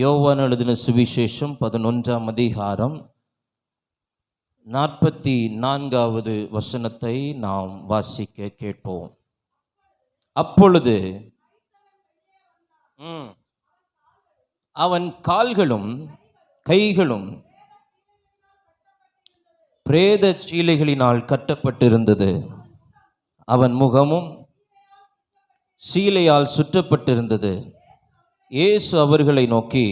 யோவான் எழுதின சுவிசேஷம் 11ஆம் அதிகாரம் 44வது வசனத்தை நாம் வாசிக்க கேட்போம். அப்பொழுது அவன் கால்களும் கைகளும் பிரேத சீலைகளினால் கட்டப்பட்டிருந்தது, அவன் முகமும் சீலையால் சுற்றப்பட்டிருந்தது. இயேசு அவர்களை நோக்கி,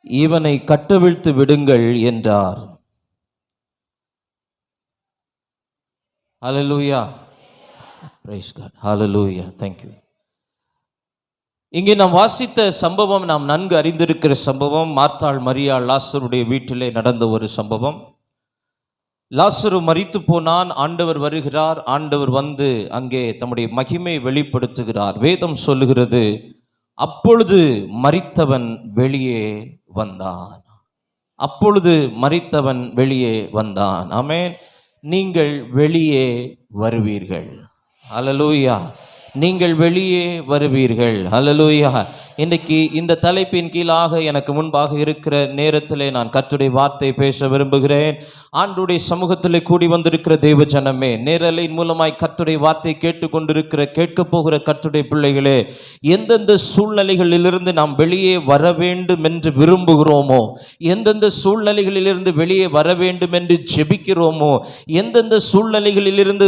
இவனை கட்டவிழ்த்து விடுங்கள் என்றார். Hallelujah, praise God, hallelujah, thank you. இங்கே நாம் வாசித்த சம்பவம் நாம் நன்கு அறிந்திருக்கிற சம்பவம். மார்த்தாள் மரியாள் லாசருடைய வீட்டிலே நடந்த ஒரு சம்பவம். லாசரு மரித்து போனான், ஆண்டவர் வருகிறார். ஆண்டவர் வந்து அங்கே தம்முடைய மகிமை வெளிப்படுத்துகிறார். வேதம் சொல்லுகிறது, அப்பொழுது மரித்தவன் வெளியே வந்தான். அப்பொழுது மரித்தவன் வெளியே வந்தான். ஆமென். நீங்கள் வெளியே வருவீர்கள். ஹல்லேலூயா. நீங்கள் வெளியே வருவீர்கள். ஹல்லேலூயா. இன்றைக்கு இந்த தலைப்பின் கீழாக எனக்கு முன்பாக இருக்கிற நேரத்திலே நான் கர்த்தருடைய வார்த்தை பேச விரும்புகிறேன். ஆண்டவருடைய சமூகத்திலே கூடி வந்திருக்கிற தேவ ஜனமே, நேரலையின் மூலமாய் கர்த்தருடைய வார்த்தை கேட்க போகிற கர்த்தருடைய பிள்ளைகளே, எந்தெந்த சூழ்நிலைகளிலிருந்து நாம் வெளியே வர வேண்டும் என்று விரும்புகிறோமோ, எந்தெந்த சூழ்நிலைகளிலிருந்து வெளியே வர வேண்டும் என்று ஜெபிக்கிறோமோ, எந்தெந்த சூழ்நிலைகளிலிருந்து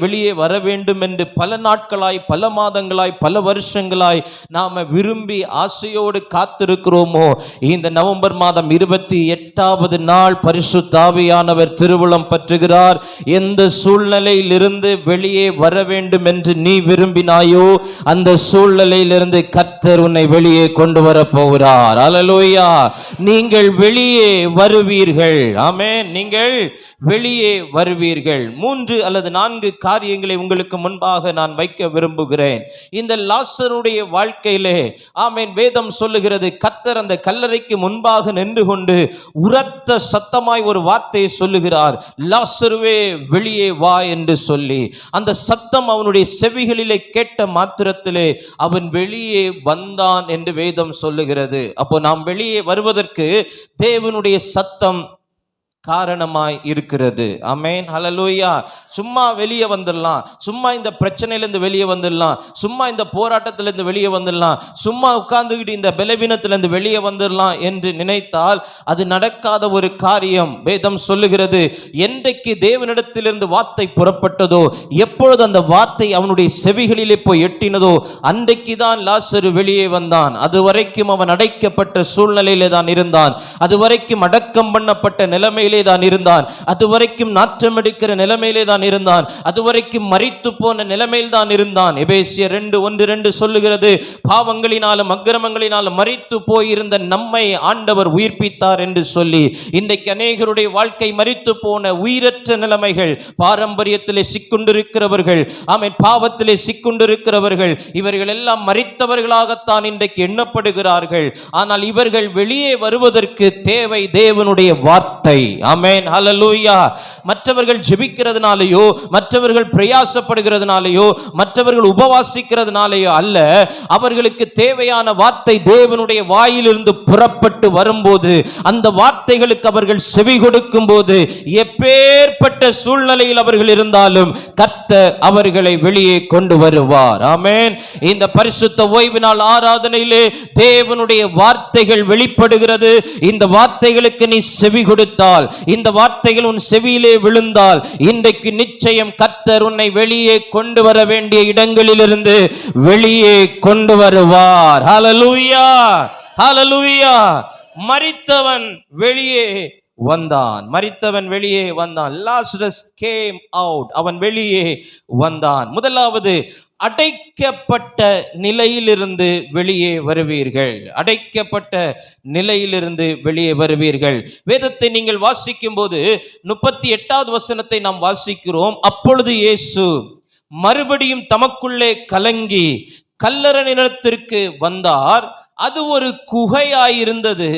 வெளியே வர வேண்டும் என்று பல நாட்களாய், பல மாதங்களாய், பல வருஷங்களாய் நாம விரும்பி ஆசையோடு காத்திருக்கிறோமோ, இந்த நவம்பர் மாதம் 28வது நாள் பரிசுத்த ஆவியானவர் திருவுளம் பற்றுகிறார். எந்த சூழ்நிலையிலிருந்து வெளியே வர வேண்டும் என்று நீ விரும்பினாயோ, அந்த சூழ்நிலையிலிருந்து கர்த்தர் உன்னை வெளியே கொண்டு வர போகிறார். ஹல்லேலூயா. நீங்கள் வெளியே வருவீர்கள். ஆமென். நீங்கள் வெளியே வருவீர்கள். 3 அல்லது 4 காரியங்களை உங்களுக்கு முன்பாக நான் வைக்க விரும்புகிறேன். இந்த லாசருடைய வாழ்க்கையிலே, ஆமென், வேதம் சொல்லுகிறது, கர்த்தர் அந்த கல்லறைக்கு முன்பாக நின்று கொண்டு உரத்த சத்தமாய் ஒரு வார்த்தையை சொல்லுகிறார், லாசருவே வெளியே வா என்று சொல்லி. அந்த சத்தம் அவனுடைய செவிகளிலே கேட்ட மாத்திரத்திலே அவன் வெளியே வந்தான் என்று வேதம் சொல்லுகிறது. அப்போ நாம் வெளியே வருவதற்கு தேவனுடைய சத்தம் காரணமாய் இருக்கிறது. ஆமென், ஹல்லேலூயா. சும்மா வெளியே வந்துடலாம், சும்மா இந்த பிரச்சனையிலிருந்து வெளியே வந்துடலாம், சும்மா இந்த போராட்டத்திலிருந்து வெளியே வந்துடலாம், சும்மா உட்கார்ந்துக்கிட்டு இந்த பலவீனத்திலிருந்து வெளியே வந்துடலாம் என்று நினைத்தால் அது நடக்காத ஒரு காரியம். வேதம் சொல்லுகிறது, என்றைக்கு தேவனிடத்திலிருந்து வார்த்தை புறப்பட்டதோ, எப்பொழுது அந்த வார்த்தை அவனுடைய செவிகளிலே போய் எட்டினதோ, அன்றைக்கு தான் லாசரு வெளியே வந்தான். அதுவரைக்கும் அவன் அடைக்கப்பட்ட சூழ்நிலையிலே தான் இருந்தான். அதுவரைக்கும் அடக்கம் பண்ணப்பட்ட நிலைமையில் தான் இருந்தான். அதுவரைக்கும் நாற்றம் எடுக்கிற நிலைமையிலே தான் இருந்தான். அதுவரைக்கும் மரித்து போன நிலைமையில் தான் இருந்தான். எபேசியர் 2:1-2 சொல்லுகிறது, பாவங்களினாலும் அக்கிரமங்களினாலும் மரித்து போயிருந்த நம்மை ஆண்டவர் உயிர்ப்பித்தார் என்று சொல்லி. இன்றைக்கு அநேகருடைய வாழ்க்கை மரித்து போன உயிரற்ற நிலைமைகள், பாரம்பரியத்திலே சிக்குண்டிருக்கிறவர்கள், ஆமென், பாவத்திலே சிக்குண்டிருக்கிறவர்கள், இவர்கள் எல்லாம் மரித்தவர்களாகத்தான் இன்றைக்கு எண்ணப்படுகிறார்கள். ஆனால் இவர்கள் வெளியே வருவதற்கு தேவை தேவனுடைய வார்த்தை. ஆமென், ஹல்லேலூயா. மற்றவர்கள் ஜெபிக்கிறதுனாலயோ, மற்றவர்கள் பிரயாசப்படுகிறதுனாலயோ, மற்றவர்கள் உபவாசிக்கிறதுனாலயோ அல்ல, அவர்களுக்கு தேவையான வார்த்தை தேவனுடைய வாயிலிருந்து புறப்பட்டு வரும்போது, அந்த வார்த்தைகளுக்கு அவர்கள் செவி கொடுக்கும் போது, எப்பேற்பட்ட சூழ்நிலையில் அவர்கள் இருந்தாலும் கர்த்தர் அவர்களை வெளியே கொண்டு வருவார். ஆமென். இந்த பரிசுத்த ஓய்வு நாள் ஆராதனையிலே தேவனுடைய வார்த்தைகள் வெளிப்படுகிறது. இந்த வார்த்தைகளுக்கு நீ செவி கொடுத்தால், இந்த வார்த்தைகள் உன் செவியிலே விழுந்தால், இன்றைக்கு நிச்சயம் கர்த்தர் உன்னை வெளியே கொண்டு வர வேண்டிய இடங்களிலிருந்து வெளியே கொண்டு வருவார். ஹல்லேலூயா, ஹல்லேலூயா. மரித்தவன் வெளியே வந்தான். மரித்தவன் வெளியே வந்தான். Lazarus came out. அவன் வெளியே வந்தான். முதலாவது, அடைக்கப்பட்ட நிலையிலிருந்து வெளியே வருவீர்கள். அடைக்கப்பட்ட நிலையிலிருந்து வெளியே வருவீர்கள். வேதத்தை நீங்கள் வாசிக்கும் போது 38வது வசனத்தை நாம் வாசிக்கிறோம். அப்பொழுது இயேசு மறுபடியும் தமக்குள்ளே கலங்கி கல்லறை நிலத்திற்கு வந்தார். அது ஒரு குகையாயிருந்தது.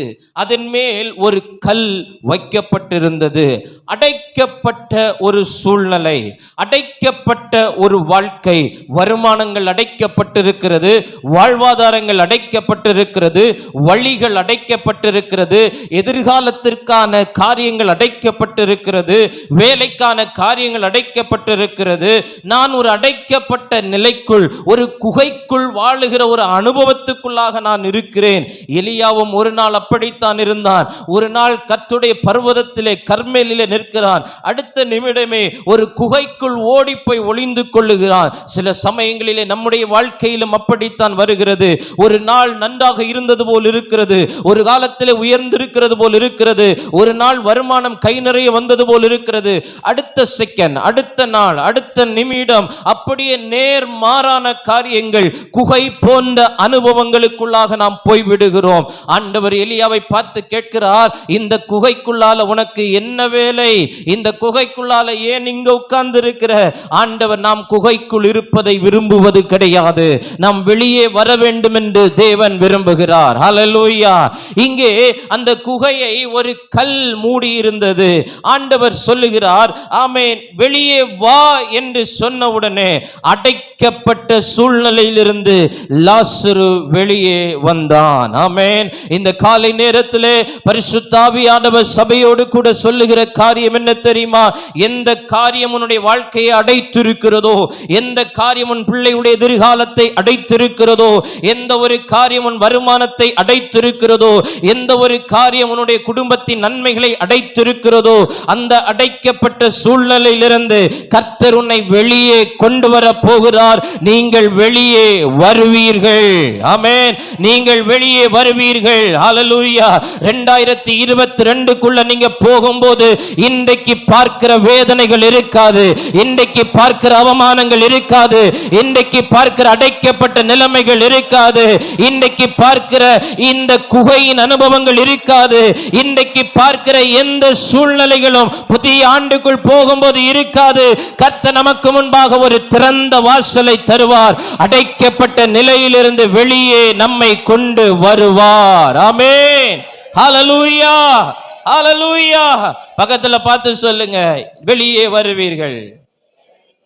அதன் மேல் ஒரு கல் வைக்கப்பட்டிருந்தது. அடைக்கப்பட்ட ஒரு சூழ்நிலை, அடைக்கப்பட்ட ஒரு வாழ்க்கை, வருமானங்கள் அடைக்கப்பட்டிருக்கிறது, வாழ்வாதாரங்கள் அடைக்கப்பட்டிருக்கிறது, வழிகள் அடைக்கப்பட்டிருக்கிறது, எதிர்காலத்திற்கான காரியங்கள் அடைக்கப்பட்டிருக்கிறது, வேலைக்கான காரியங்கள் அடைக்கப்பட்டிருக்கிறது. நான் ஒரு அடைக்கப்பட்ட நிலைக்குள், ஒரு குகைக்குள் வாழுகிற ஒரு அனுபவத்துக்குள்ளாக நான் இருக்கிறேன். எலியாவும் ஒரு நாள் அப்படித்தான் இருந்தான். ஒரு நாள் கர்த்தருடைய பர்வதத்திலே கர்மேலிலே நிற்கிறான். அடுத்த நிமிடமே ஒரு குகைக்குள் ஓடி போய் ஒளிந்து கொள்ளுகிறான். சில சமயங்களிலே நம்முடைய வாழ்க்கையிலும் அப்படித்தான் வருகிறது. ஒரு நாள் நன்றாக இருந்தது போல் இருக்கிறது, ஒரு காலத்திலே உயர்ந்திருக்கிறது போல் இருக்கிறது, ஒரு நாள் வருமானம் கை நிறைய வந்தது போல் இருக்கிறது. அடுத்த செகண்ட், அடுத்த நாள், அடுத்த நிமிடம் அப்படியே நேர் மாறான காரியங்கள், குகை போன்ற அனுபவங்களுக்குள்ளாக நாம் போய்விடுகிறோம். ஆண்டவர் எலியாவை பார்த்து கேட்கிறார், இந்த குகைக்குள்ளால உனக்கு என்ன வேலை? இந்த குகைக்குள்ளால ஏன் இங்க உட்கார்ந்து இருக்கிற? ஆண்டவர் நாம் குகைக்குள் இருப்பதை விரும்புவது கிடையாது. நாம் வெளியே வர வேண்டும் என்று தேவன் விரும்புகிறார். ஹல்லேலூயா. இங்கே அந்த குகையை ஒரு கல் மூடி இருந்தது. ஆண்டவர் சொல்லுகிறார், ஆமென், வெளியே வா என்று சொன்னவுடனே அடைக்கப்பட்ட சூழ்நிலையிலிருந்து லாசரு வெளியே வந்தான். ஆமென். இந்த காலை நேரத்திலே பரிசுத்த ஆவியானவர் சபையோடு கூட சொல்லுகிற காரியம் என்ன தெரியுமா? எந்த காரியம் உன்னுடைய வாழ்க்கையை அடைத்திருக்கிறதோ, எந்த காரியம் உன் பிள்ளையுடைய எதிர்காலத்தை அடைத்திருக்கிறதோ, எந்த ஒரு காரியம் உன் வருமானத்தை அடைத்திருக்கிறதோ, எந்த ஒரு காரியம் உன்னுடைய குடும்பத்தின் நன்மைகளை அடைத்திருக்கிறதோ, அந்த அடைக்கப்பட்ட சூழ்நிலையிலிருந்து கர்த்தர் உன்னை வெளியே கொண்டு வர போகிறார். நீங்கள் வெளியே வருவீர்கள். ஆமென். நீங்கள் வெளியே வருவீர்கள். ஹல்லேலூயா. 2022க்குள்ள நீங்க போகும்போது இன்றைக்கு பார்க்கிற வேதனைகள் இருக்காது, இன்றைக்கு பார்க்கிற அவமானங்கள் இருக்காது, இன்றைக்கு பார்க்கிற அடைக்கப்பட்ட நிலைமைகள் இருக்காது, இன்றைக்கு பார்க்கிற இந்த குகையின் அனுபவங்கள் இருக்காது, இன்றைக்கு பார்க்கிற எந்த சூழ்நிலைகளும் புதிய ஆண்டுக்குள் போகும்போது இருக்காது. கர்த்தர் நமக்கு முன்பாக ஒரு திறந்த வாசலை தருவார். அடைக்கப்பட்ட நிலையிலிருந்து வெளியே நம்மை கொண்டு வருவார். ஆமென். ஹல்லேலூயா. ஹல்லேலூயா. பக்கத்துல பார்த்து சொல்லுங்க, வெளியே வருவீர்கள்.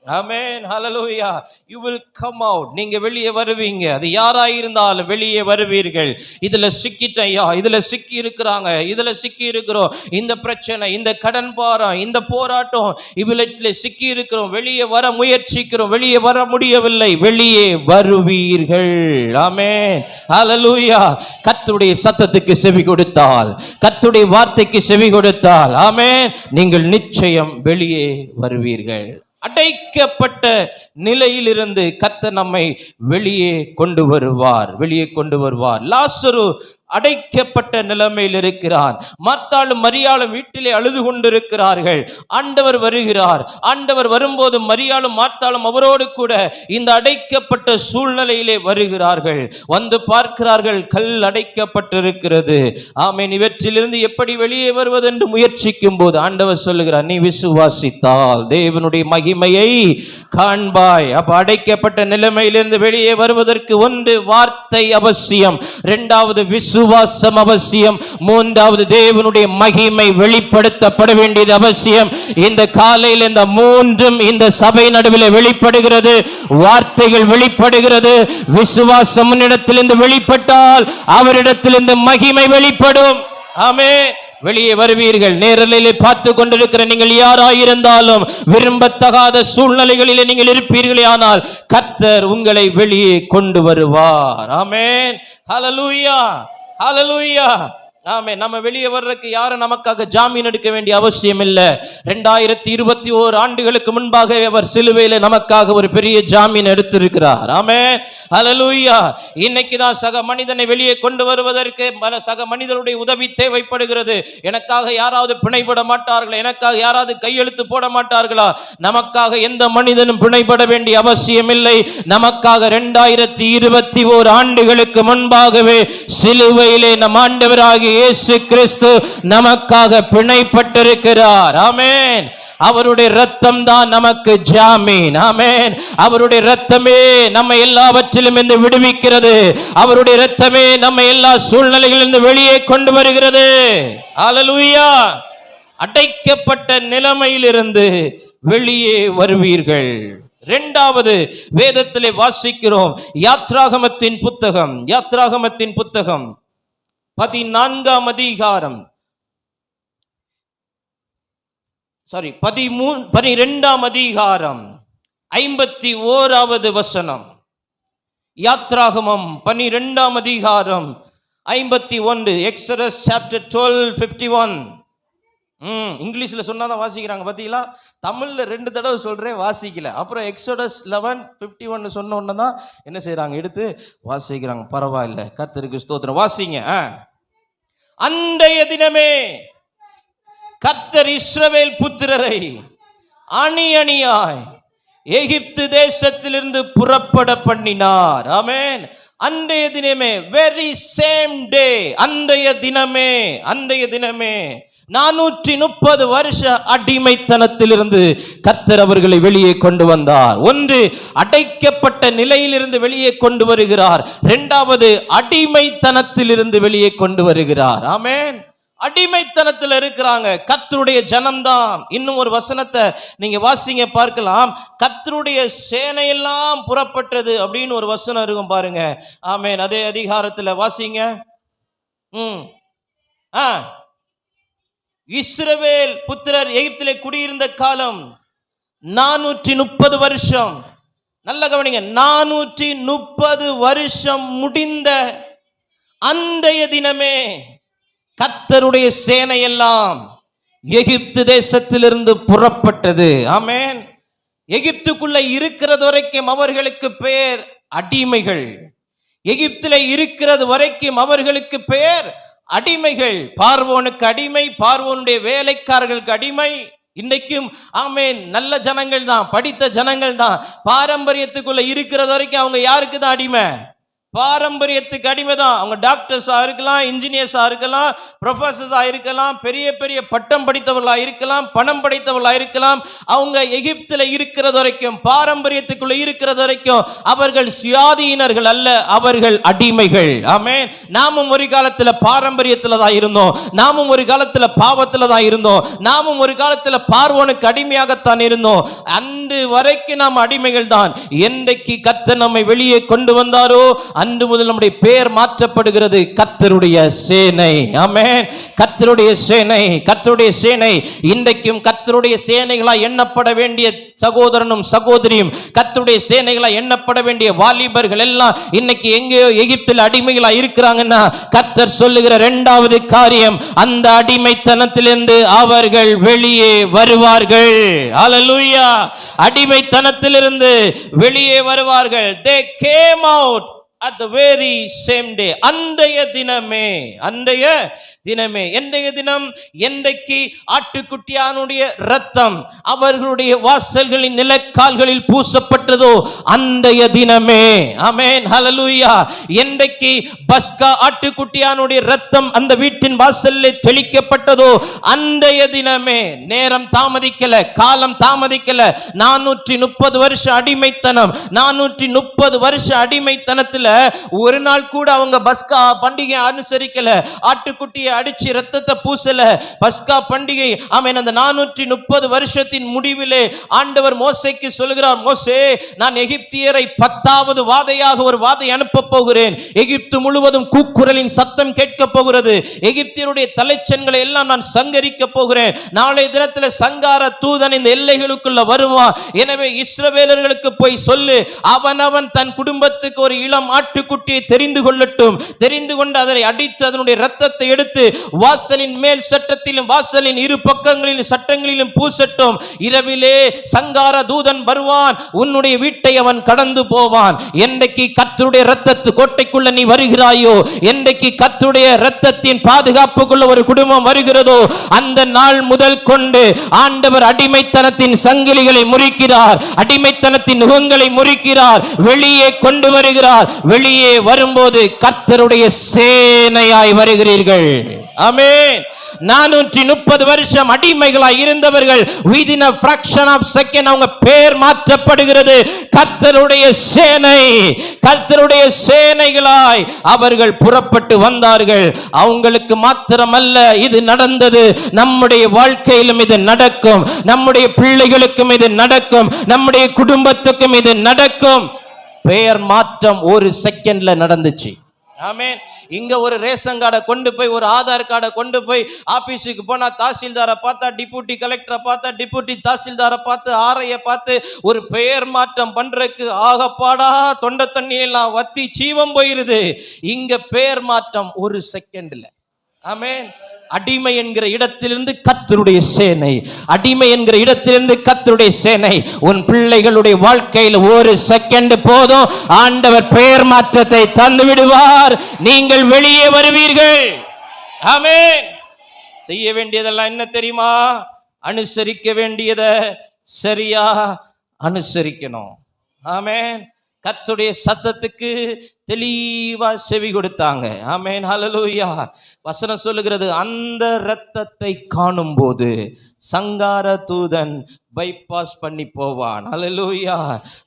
ஆமென். ஹல்லேலூயா. you will come out. நீங்க வெளியே வருவீங்க. அது யாராய் இருந்தாலும் வெளியே வருவீர்கள். இதுல சிக்கிட்டயா, இதுல சிக்கி இருக்கிறாங்க, இதுல சிக்கி இருக்கிறோம், இந்த பிரச்சனை, இந்த கடன் பாரம், இந்த போராட்டம், இவற்றிலே சிக்கி இருக்கிறோம், வெளியே வர முயற்சிக்கிறோம், வெளியே வர முடியவில்லை, வெளியே வருவீர்கள். ஆமென். ஹல்லேலூயா. கர்த்தருடைய சத்தத்துக்கு செவி கொடுத்தால், கர்த்தருடைய வார்த்தைக்கு செவி கொடுத்தால், ஆமென், நீங்கள் நிச்சயம் வெளியே வருவீர்கள். அடைக்கப்பட்ட நிலையிலிருந்து கர்த்தர் நம்மை வெளியே கொண்டு வருவார், வெளியே கொண்டு வருவார். லாசரு அடைக்கப்பட்ட நிலைமையில் இருக்கிறான். மார்த்தாளும் மரியாளும் வீட்டிலே அழுது கொண்டிருக்கிறார்கள். ஆண்டவர் வருகிறார். ஆண்டவர் வரும்போது மரியாளும் மார்த்தாளும் அவரோடு கூட இந்த அடைக்கப்பட்ட சூழ்நிலையிலே வருகிறார்கள். வந்து பார்க்கிறார்கள், கல் அடைக்கப்பட்டிருக்கிறது. ஆமென். இவற்றிலிருந்து எப்படி வெளியே வருவது என்று முயற்சிக்கும் போது ஆண்டவர் சொல்லுகிறார், நீ விசுவாசித்தால் தேவனுடைய மகிமையை காண்பாய். அப்ப அடைக்கப்பட்ட நிலைமையிலிருந்து வெளியே வருவதற்கு ஒன்று வார்த்தை அவசியம், இரண்டாவது விசுவாசம் அவசியம், மூன்றாவது தேவனுடைய மகிமை வெளிப்படுத்தப்பட வேண்டியது அவசியம். இந்த காலையில் இந்த மூன்றும் இந்த சபை நடுவில் வெளிப்படுகிறது. வார்த்தைகள் வெளிப்படுகிறது. விசுவாசம் முன்னிடத்திலிருந்து வெளிப்பட்டால் அவரிடத்திலிருந்து மகிமை வெளிப்படும். ஆமென். வெளியே வருவீர்கள். நேரலையிலே பார்த்து கொண்டிருக்கிற நீங்கள் யாராயிருந்தாலும் விரும்பத்தகாத சூழ்நிலைகளிலே நீங்கள் இருப்பீர்களே, ஆனால் கர்த்தர் உங்களை வெளியே கொண்டு வருவார். ஆமென். ஹல்லேலூயா. ஹல்லேலூயா. ஆமென். நம்ம வெளியே வர்றதுக்கு யாரும் நமக்காக ஜாமீன் எடுக்க வேண்டிய அவசியம் இல்லை. 2021 ஆண்டுகளுக்கு முன்பாக அவர் சிலுவையில் நமக்காக ஒரு பெரிய ஜாமீன் எடுத்திருக்கிறார். ஆமென். ஹல்லேலூயா. இன்னைக்கு தான் சக மனிதனை வெளியே கொண்டு வருவதற்கு சக மனிதனுடைய உதவி தேவைப்படுகிறது. எனக்காக யாராவது பிணைப்பட மாட்டார்களா? எனக்காக யாராவது கையெழுத்து போட மாட்டார்களா? நமக்காக எந்த மனிதனும் பிணைப்பட வேண்டிய அவசியம் இல்லை. நமக்காக 2021 ஆண்டுகளுக்கு முன்பாகவே சிலுவையிலே நம் ஆண்டவராகிய இயேசு கிறிஸ்து நமக்காக பிணைப்பட்டிருக்கிறார். ஆமென். அவருடைய ரத்தம் தான் நமக்கு ஜாமீன். ஆமென். அவருடைய ரத்தமே நம்ம எல்லாவற்றிலும் இருந்து விடுவிக்கிறது. அவருடைய ரத்தமே நம்ம எல்லா சூழ்நிலைகளிலிருந்து வெளியே கொண்டு வருகிறது. ஹல்லேலூயா. அடைக்கப்பட்ட நிலைமையிலிருந்து வெளியே வருவீர்கள். இரண்டாவது வேதத்திலே வாசிக்கிறோம், யாத்ராகமத்தின் புத்தகம் 14ஆம் அதிகாரம் 12ஆம் அதிகாரம் 51வது வசனம். யாத்ராகமம் 12ஆம் அதிகாரம் 51. Exodus chapter 12:51. இங்கிலீஷ்ல சொன்னாதான் வாசிக்கிறாங்க பாத்தீங்களா? தமிழ்ல 2 தடவை சொல்றேன், வாசிக்கல. அப்புறம் எக்ஸோடஸ் 11:51 சொன்ன உடனே தான் என்ன செய்யறாங்க, எடுத்து வாசிக்கிறாங்க. பரவாயில்ல, கர்த்தருக்கு ஸ்தோத்திரம். வாசிங்க. அன்றைய தினமே கர்த்தர் இஸ்ரவேல் புத்திரரை அணி அணியாய் எகிப்து தேசத்திலிருந்து புறப்பட பண்ணினார். ஆமென். அன்றைய தினமே, வெரி சேம் டே, அன்றைய தினமே 430 வருஷ அடிமைத்தனத்திலிருந்து கர்த்தர் அவர்களை வெளியே கொண்டு வந்தார். ஒன்று, அடைக்கப்பட்ட நிலையிலிருந்து வெளியே கொண்டு வருகிறார். இரண்டாவது, அடிமைத்தனத்திலிருந்து வெளியே கொண்டு வருகிறார். ஆமென். அடிமைத்தனத்தில் இருக்கிறாங்க, கர்த்தருடைய ஜனம்தான். இன்னும் ஒரு வசனத்தை நீங்க வாசிங்க, பார்க்கலாம். கர்த்தருடைய சேனையெல்லாம் புறப்பட்டது அப்படின்னு ஒரு வசனம் இருக்கும் பாருங்க. ஆமென். அதே அதிகாரத்துல வாசிங்க. இஸ்ரவேல் புத்திரர் எகிப்திலே குடியிருந்த காலம் 430 வருஷம். நல்ல கவனிங்க, 430 வருஷம் முடிந்த அன்றைய தினமே கர்த்தருடைய சேனையெல்லாம் எகிப்து தேசத்திலிருந்து புறப்பட்டது. ஆமென். எகிப்துக்குள்ள இருக்கிறது வரைக்கும் அவர்களுக்கு பெயர் அடிமைகள். எகிப்திலே இருக்கிறது வரைக்கும் அவர்களுக்கு பெயர் அடிமைகள். பார்வோனுக்கு அடிமை, பார்வோனுடைய வேலைக்காரர்களுக்கு அடிமை. இன்றைக்கும் ஆமென், நல்ல ஜனங்கள் தான், படித்த ஜனங்கள் தான். பாரம்பரியத்துக்குள்ள இருக்கிறது வரைக்கும் அவங்க யாருக்கு தான் அடிமை? பாரம்பரியத்துக்கு அடிமை தான். அவங்க டாக்டர்ஸா இருக்கலாம், இன்ஜினியர்ஸா இருக்கலாம், ப்ரொஃபஸர்ஸா இருக்கலாம், பெரிய பெரிய பட்டம் படித்தவர்களா இருக்கலாம், பணம் படைத்தவர்களா இருக்கலாம். அவங்க எகிப்தில் இருக்கிறது வரைக்கும், பாரம்பரியத்துக்குள்ள இருக்கிறது வரைக்கும் அவர்கள் சுயாதீனர்கள் அல்ல, அவர்கள் அடிமைகள். ஆமென். நாமும் ஒரு காலத்துல பாரம்பரியத்துல தான் இருந்தோம், நாமும் ஒரு காலத்துல பாவத்துல தான் இருந்தோம், நாமும் ஒரு காலத்துல பார்வோனுக்கு அடிமையாகத்தான் இருந்தோம். அன்று வரைக்கும் நாம் அடிமைகள் தான். என்றைக்கு கர்த்தர் நம்மை வெளியே கொண்டு வந்தாரோ அன்று முதல் நம்முடைய பெயர் மாற்றப்படுகிறது, கர்த்தருடைய சேனை. ஆமென். கர்த்தருடைய சேனை, கர்த்தருடைய சேனை. இன்றைக்கும் கர்த்தருடைய சேனைகளாய் எண்ணப்பட வேண்டிய சகோதரனும் சகோதரியும், கர்த்தருடைய சேனைகளாய் எண்ணப்பட வேண்டிய வாலிபர்கள் எல்லாம் இன்னைக்கு எங்கேயோ எகிப்தில் அடிமைகளா இருக்கிறாங்கன்னா, கர்த்தர் சொல்லுகிற இரண்டாவது காரியம், அந்த அடிமைத்தனத்திலிருந்து அவர்கள் வெளியே வருவார்கள். ஹல்லேலூயா. அடிமைத்தனத்திலிருந்து வெளியே வருவார்கள். They came out at the very same day. அன்றைய தினமே எந்தைய தினம், என்றைக்கு ஆட்டுக்குட்டியானுடைய ரத்தம் அவர்களுடைய வாசல்களின் நிலக்கால்களில் பூசப்பட்டதோ அன்றைய தினமே. ஆமென். ஹல்லேலூயா. என்றைக்கு பஸ்கா ஆட்டுக்குட்டியானுடைய ரத்தம் அந்த வீட்டின் வாசலில் தெளிக்கப்பட்டதோ அன்றைய தினமே. நேரம் தாமதிக்கல, காலம் தாமதிக்கல. 430 வருஷ அடிமைத்தனம், 430 வருஷ அடிமைத்தனத்துல ஒரு நாள் கூட அவங்க பஸ்கா பண்டிகை அனுசரிக்கல, ஆட்டுக்குட்டியை அடிச்சு ரத்தத்தை பூசல. பஸ்கா பண்டிகை, ஆமென், அந்த 430 வருஷத்தின் முடிவிலே ஆண்டவர் மோசேக்கு சொல்கிறார், மோசே, நான் எகிப்தியரை 10வது வாதையாக ஒரு வாதை அனுப்ப போகிறேன். எகிப்து முழுவதும் கூக்குரலின் சத்தம் கேட்க போகிறது. எகிப்தியருடைய தலைச்சன்களை எல்லாம் நான் சங்கரிக்க போகிறேன். நாளை தினத்தில் சங்கார தூதன் இந்த எல்லைகளுக்குள்ள வருவான். எனவே இஸ்ரவேலர்களுக்கு போய் சொல்லு, அவனவன் தன் குடும்பத்துக்கு ஒரு இளம் ஆட்டுக்குட்டியை தெரிந்து கொள்ளட்டும். தெரிந்து கொண்டு அதை அடித்து அதனுடைய ரத்தத்தை எடுத்து வாசலின் மேல் சட்டத்திலும் வாசலின் இரு பக்கங்களிலும் சட்டங்களிலும் பூசட்டும். இரவிலே சங்கார தூதன் வருவான், உன்னுடைய வீட்டை அவன் கடந்து போவான். என்றைக்கு கர்த்தருடைய இரத்தத்து கோட்டைக்குள்ள நீ வருகிறாயோ, என்றைக்கு கர்த்தருடைய இரத்தத்தின் பாதுகாப்புக்குள்ள ஒரு குடும்பம் வருகிறதோ, அந்த நாள் முதல் கொண்டு ஆண்டவர் அடிமைத்தனத்தின் சங்கிலிகளை முறிக்கிறார், அடிமைத்தனத்தின் நுகங்களை முறிக்கிறார், வெளியே கொண்டு வருகிறார். வெளியே வரும்போது கர்த்தருடைய சேனையாய் வருகிறீர்கள். ஆமென். 430 வருஷம் அடிமைகளாய் இருந்தவர்கள் within a fraction of second அவங்க பேர் மாற்றப்படுகிறது. கர்த்தருடைய சேனை, கர்த்தருடைய சேனைகளாய் அவர்கள் புறப்பட்டு வந்தார்கள். அவங்களுக்கு மாத்திரமல்ல இது நடந்தது, நம்முடைய வாழ்க்கையிலும் இது நடக்கும், நம்முடைய பிள்ளைகளுக்கும் இது நடக்கும், நம்முடைய குடும்பத்துக்கும் இது நடக்கும். பெயர் மாற்றம் ஒரு செகண்ட்ல நடந்துச்சு. ஆமென். இங்க ஒரு ரேஷன் கார்டை கொண்டு போய், ஒரு ஆதார் கார்டை கொண்டு போய் ஆபீஸுக்கு போனா தாசில்தாரை பார்த்தா, டிப்யூட்டி கலெக்டரை பார்த்தா, டிப்யூட்டி தாசில்தாரை பார்த்து, ஆர்ஐயை பார்த்து ஒரு பெயர் மாற்றம் பண்றதுக்கு ஆகப்பாடா தொண்டை தண்ணியெல்லாம் வத்தி ஜீவம் போயிருது. இங்க பெயர் மாற்றம் ஒரு செகண்ட்ல. ஆமென். அடிமை என்கிற இடத்திலிருந்து கர்த்தருடைய சேனை, அடிமை என்கிற இடத்திலிருந்து கர்த்தருடைய சேனை. உன் பிள்ளைகளுடைய வாழ்க்கையில் ஒரு செகண்ட் போதும், ஆண்டவர் பெயர் மாற்றத்தை தந்து விடுவார். நீங்கள் வெளியே வருவீர்கள். ஆமென். செய்ய வேண்டியதெல்லாம் என்ன தெரியுமா? அனுசரிக்க வேண்டியதை சரியா அனுசரிக்கணும். ஆமென். கர்த்தருடைய சத்தத்துக்கு தெளிவா செவி கொடுத்தாங்க. ஆமென். ஹல்லேலூயா. வசனம் சொல்லுகிறது, அந்த இரத்தத்தை காணும் போது சங்கார தூதன் பைபாஸ் பண்ணி போவான். ஹல்லேலூயா,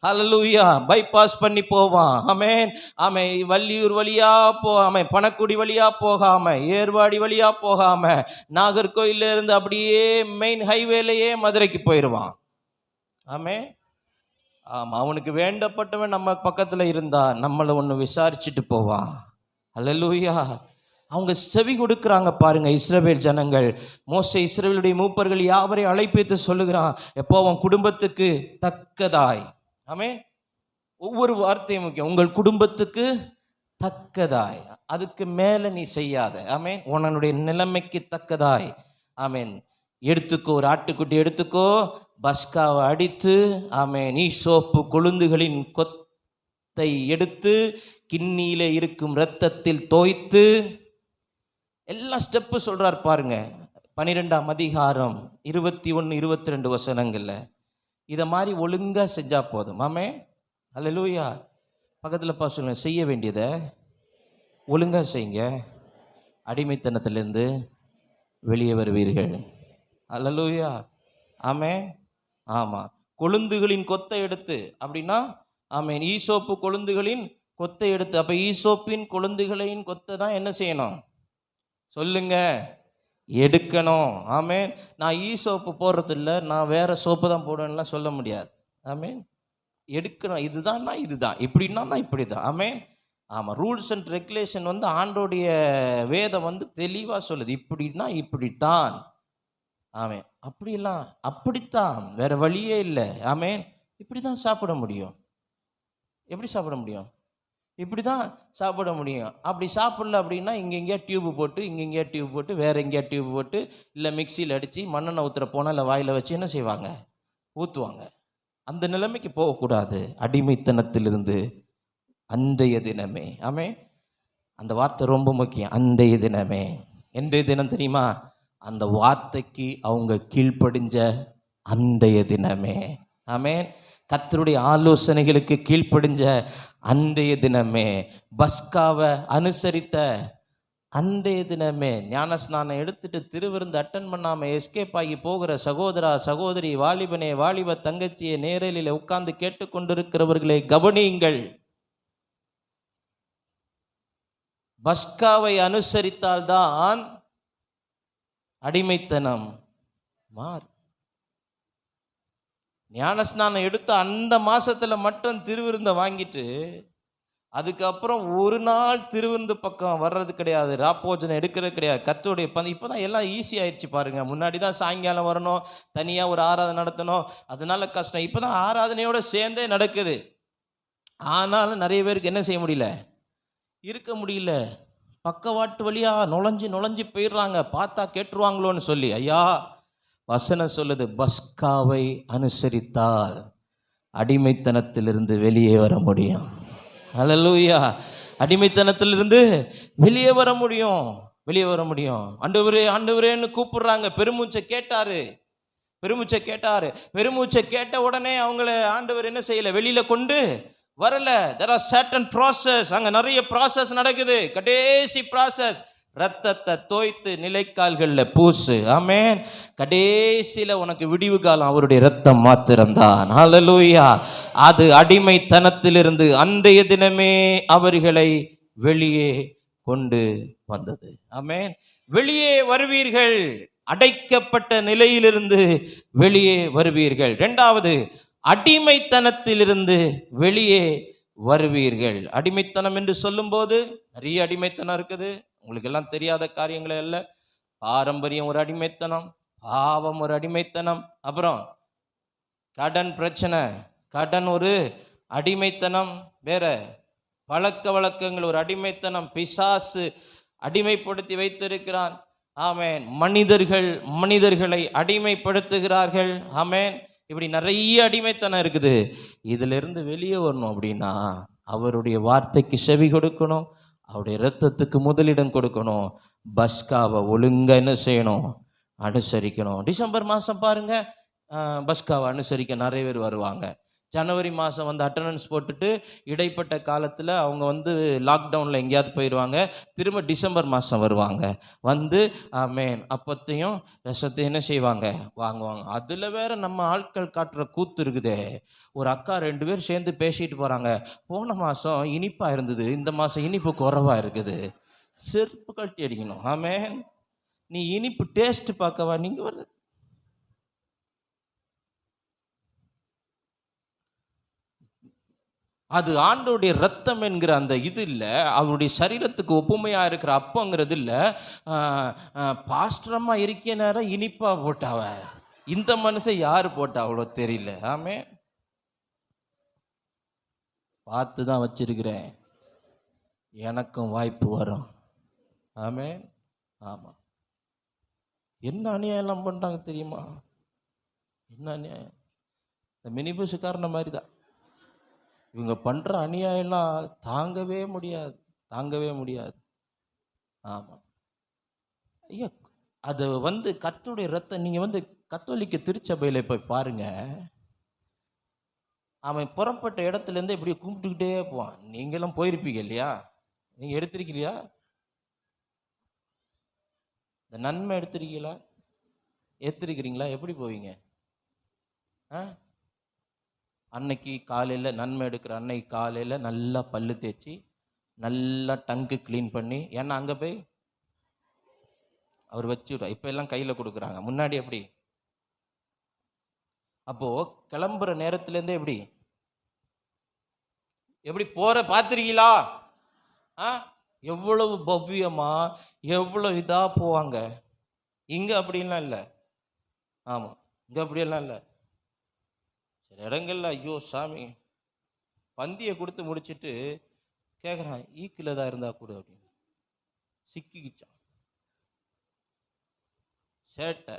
ஹல்லேலூயா. பைபாஸ் பண்ணி போவான். ஆமென். ஆமென். வள்ளியூர் வழியா போகாம, பணக்குடி வழியா போகாம, ஏர்வாடி வழியா போகாம, நாகர்கோயில இருந்து அப்படியே மெயின் ஹைவேலையே மதுரைக்கு போயிடுவான். ஆமென். ஆமா, அவனுக்கு வேண்டப்பட்டவன் நம்ம பக்கத்துல இருந்தா நம்மளை ஒன்று விசாரிச்சுட்டு போவான். அல்லேலூயா. அவங்க செவி கொடுக்குறாங்க பாருங்க இஸ்ரவேல் ஜனங்கள். மோசே இஸ்ரவேலுடைய மூப்பர்கள் யாவரையும் அழைப்பித்து சொல்லுகிறான், எப்போ அவன் குடும்பத்துக்கு தக்கதாய். ஆமென். ஒவ்வொரு வார்த்தையும் முக்கியம். உங்கள் குடும்பத்துக்கு தக்கதாய், அதுக்கு மேல நீ செய்யாத. ஆமென். உன்னுடைய நிலைமைக்கு தக்கதாய். ஆமென். எடுத்துக்கோ, ஒரு ஆட்டுக்குட்டி எடுத்துக்கோ, பஸ்காவை அடித்து, ஆமென், ஈசோப்பு கொழுந்துகளின் கொத்தை எடுத்து கிண்ணியில இருக்கும் இரத்தத்தில் தோய்த்து, எல்லா ஸ்டெப்பு சொல்றார் பாருங்க. 12ஆம் அதிகாரம் 21, 22 வசனங்கள்ல இதை மாதிரி ஒழுங்கா செஞ்சா போதும். ஆமென். அல்லேலூயா. பக்கத்துல பா சொல்லுங்க, செய்ய வேண்டியதை ஒழுங்கா செய்யுங்க, அடிமைத்தனத்திலிருந்து வெளியே வருவீர்கள். அல்லேலூயா. ஆமென். ஆமா. கொழுந்துகளின் கொத்தை எடுத்து அப்படின்னா, ஆமென், ஈசோப்பு கொழுந்துகளின் கொத்தை எடுத்து. அப்ப ஈசோப்பின் கொழுந்துகளின் கொத்தை தான் என்ன செய்யணும் சொல்லுங்க, எடுக்கணும். ஆமென். நான் ஈசோப்பு போடுறது இல்லை, நான் வேற சோப்பு தான் போடுவேன்லாம் சொல்ல முடியாது. ஆமென். எடுக்கணும். இதுதான்னா இதுதான், இப்படின்னா இப்படி தான். ஆமென். ஆமாம். ரூல்ஸ் அண்ட் ரெகுலேஷன் ஆண்டோடைய வேதம் தெளிவாக சொல்லுது, இப்படின்னா இப்படித்தான். ஆமென். அப்படிலாம் அப்படித்தான், வேற வழியே இல்லை. ஆமென். இப்படி தான் சாப்பிட முடியும். எப்படி சாப்பிட முடியும்? இப்படி தான் சாப்பிட முடியும். அப்படி சாப்பிடல அப்படின்னா இங்கெங்கேயா டியூப் போட்டு, இங்கெங்கேயா டியூப் போட்டு, வேற எங்கேயா டியூப் போட்டு, இல்லை மிக்சியில் அடித்து மண்ணெண்ணெய் ஊற்றுற போனால் இல்லை வாயில் வச்சு என்ன செய்வாங்க, ஊற்றுவாங்க. அந்த நிலைமைக்கு போகக்கூடாது. அடிமைத்தனத்திலிருந்து அன்றைய தினமே. ஆமென். அந்த வார்த்தை ரொம்ப முக்கியம். அன்றைய தினமே. எந்த தினம் தெரியுமா? அந்த வார்த்தைக்கு அவங்க கீழ்ப்படிஞ்ச அன்றைய தினமே. ஆமென். கர்த்தருடைய ஆலோசனைகளுக்கு கீழ்ப்படிஞ்ச அன்றைய தினமே. பஸ்காவை அனுசரித்த அன்றைய தினமே. ஞானஸ்நானம் எடுத்துட்டு திருவிருந்து அட்டன் பண்ணாம எஸ்கேப் ஆகி போகிற சகோதரா, சகோதரி, வாலிபனே, வாலிப தங்கச்சியை நேரலில் உட்கார்ந்து கேட்டுக்கொண்டிருக்கிறவர்களை கவனியுங்கள். பஸ்காவை அனுசரித்தால்தான் அடிமைத்தனம் மாறு. ஞானஸ்நானம் எடுத்த அந்த மாசத்துல மட்டும் திருவிருந்தை வாங்கிட்டு அதுக்கப்புறம் ஒரு நாள் திருவிருந்து பக்கம் வர்றது கிடையாது, ராப்போஜனை எடுக்கிறது கிடையாது. கர்த்தருடைய இப்போதான் எல்லாம் ஈஸி ஆயிடுச்சு பாருங்க. முன்னாடி தான் சாயங்காலம் வரணும், தனியா ஒரு ஆராதனை நடத்தணும், அதனால கஷ்டம். இப்போதான் ஆராதனையோட சேர்ந்தே நடக்குது. ஆனாலும் நிறைய பேருக்கு என்ன செய்ய முடியல, இருக்க முடியல. பக்கவாட்டு வழியா நுழைஞ்சு போயிடுறாங்க, பார்த்தா கேட்டுருவாங்களோன்னு சொல்லி. ஐயா, வசனம் சொல்லுது, பஸ்காவை அனுசரித்தால் அடிமைத்தனத்திலிருந்து வெளியே வர முடியும். அல்லேலூயா. அடிமைத்தனத்திலிருந்து வெளியே வர முடியும், வெளியே வர முடியும். ஆண்டவரே ஆண்டவரேன்னு கூப்பிடுறாங்க. பெருமூச்சை கேட்ட உடனே அவங்கள ஆண்டவர் என்ன செய்யல, வெளியில கொண்டு வரல. there are certain process. அங்க நிறைய ப்ராசஸ் நடக்குது. கடைசி ப்ராசஸ் ரத்தத்தை தோய்த்து நிலைக்கால்கள்ல பூசு. ஆமென். கடைசியில உனக்கு விடிவு காலம் அவருடைய ரத்தம் மாத்திரம்தான். ஹல்லேலூயா. அது அடிமைத்தனத்திலிருந்து அன்றைய தினமே அவர்களை வெளியே கொண்டு வந்தது. ஆமென். வெளியே வருவீர்கள், அடைக்கப்பட்ட நிலையிலிருந்து வெளியே வருவீர்கள். இரண்டாவது, அடிமைத்தனத்திலிருந்து வெளியே வருவீர்கள். அடிமைத்தனம் என்று சொல்லும்போது நிறைய அடிமைத்தனம் இருக்குது. உங்களுக்கு எல்லாம் தெரியாத காரியங்களே அல்ல. பாரம்பரியம் ஒரு அடிமைத்தனம், பாவம் ஒரு அடிமைத்தனம், அப்புறம் கடன் பிரச்சனை, கடன் ஒரு அடிமைத்தனம், வேற பழக்க வழக்கங்கள் ஒரு அடிமைத்தனம், பிசாசு அடிமைப்படுத்தி வைத்திருக்கிறான். ஆமென். மனிதர்களை அடிமைப்படுத்துகிறார்கள். ஆமென். இப்படி நிறைய அடிமைத்தனம் இருக்குது. இதிலிருந்து வெளியே வரணும் அப்படின்னா அவருடைய வார்த்தைக்கு செவி கொடுக்கணும், அவருடைய இரத்தத்துக்கு முதலிடம் கொடுக்கணும், பஸ்காவை ஒழுங்கா என்ன செய்யணும், அனுசரிக்கணும். டிசம்பர் மாதம் பாருங்க, பஸ்காவை அனுசரிக்க நிறைய பேர் வருவாங்க. ஜனவரி மாதம் வந்து அட்டண்டன்ஸ் போட்டுட்டு இடைப்பட்ட காலத்தில் அவங்க லாக்டவுனில் எங்கேயாவது போயிடுவாங்க. திரும்ப டிசம்பர் மாதம் வருவாங்க. வந்து ஆமென் அப்பத்தையும் விஷத்தையும் என்ன செய்வாங்க, வாங்குவாங்க. அதில் வேற நம்ம ஆட்கள் காட்டுற கூத்து இருக்குதே. ஒரு அக்கா 2 பேர் சேர்ந்து பேசிட்டு போகிறாங்க. போன மாதம் இனிப்பாக இருந்தது, இந்த மாதம் இனிப்பு குறைவாக இருக்குது. செருப்பு கழட்டி அடிக்கணும். ஆமென். நீ இனிப்பு டேஸ்ட் பார்க்கவா நீங்கள் வர? அது ஆண்டோடைய ரத்தம் என்கிற அந்த இது இல்லை, அவருடைய சரீரத்துக்கு ஒப்புமையாக இருக்கிற அப்பங்கிறது இல்லை. பாஸ்டரமாக இருக்க நேரம் இனிப்பா போட்டாவ, இந்த மனுஷன் யார் போட்டா அவ்வளோ தெரியல. ஆமே, பார்த்து தான் வச்சிருக்கிறேன், எனக்கும் வாய்ப்பு வரும். ஆமே. ஆமாம். என்ன அநியாயம் பண்ணுறாங்க தெரியுமா? என்ன அநியாயம்? இந்த மினி பஸ்ஸுக்காரன மாதிரி தான் இவங்க பண்ணுற அநியாயம்லாம் தாங்கவே முடியாது. ஆமாம் ஐயா, அது கர்த்தருடைய ரத்தம். நீங்கள் கத்தோலிக்க திருச்சபையில் போய் பாருங்க, அவன் புறப்பட்ட இடத்துலேருந்து இப்படி கும்பிட்டுக்கிட்டே போவான். நீங்களும் போயிருப்பீங்க இல்லையா? நீங்கள் எடுத்திருக்கீங்களா? இந்த நன்மை எடுத்திருக்கீங்களா? எடுத்திருக்கிறீங்களா? எப்படி போவீங்க? அன்னைக்கு காலையில் நன்மை எடுக்கிற அன்னைக்கு காலையில் நல்லா பல்லு தேய்ச்சி நல்லா டங்கு க்ளீன் பண்ணி, ஏன்னா அங்கே போய் அவர் வச்சு விடுவார். இப்போ எல்லாம் கையில் கொடுக்குறாங்க, முன்னாடி எப்படி? அப்போது கிளம்புற நேரத்துலேருந்தே எப்படி போகிற பார்த்துருக்கீங்களா? எவ்வளவு பவ்யமாக எவ்வளோ இதாக போவாங்க. இங்கே அப்படின்லாம் இல்லை. ஆமாம், இங்கே அப்படியெல்லாம் இல்லை. சில இடங்கள்ல ஐயோ சாமி, பந்தியை கொடுத்து முடிச்சுட்டு கேட்குறான், ஈக்கில் தான் இருந்தால் கூட அப்படின்னு சிக்கிக்கிச்சான். சேட்டை.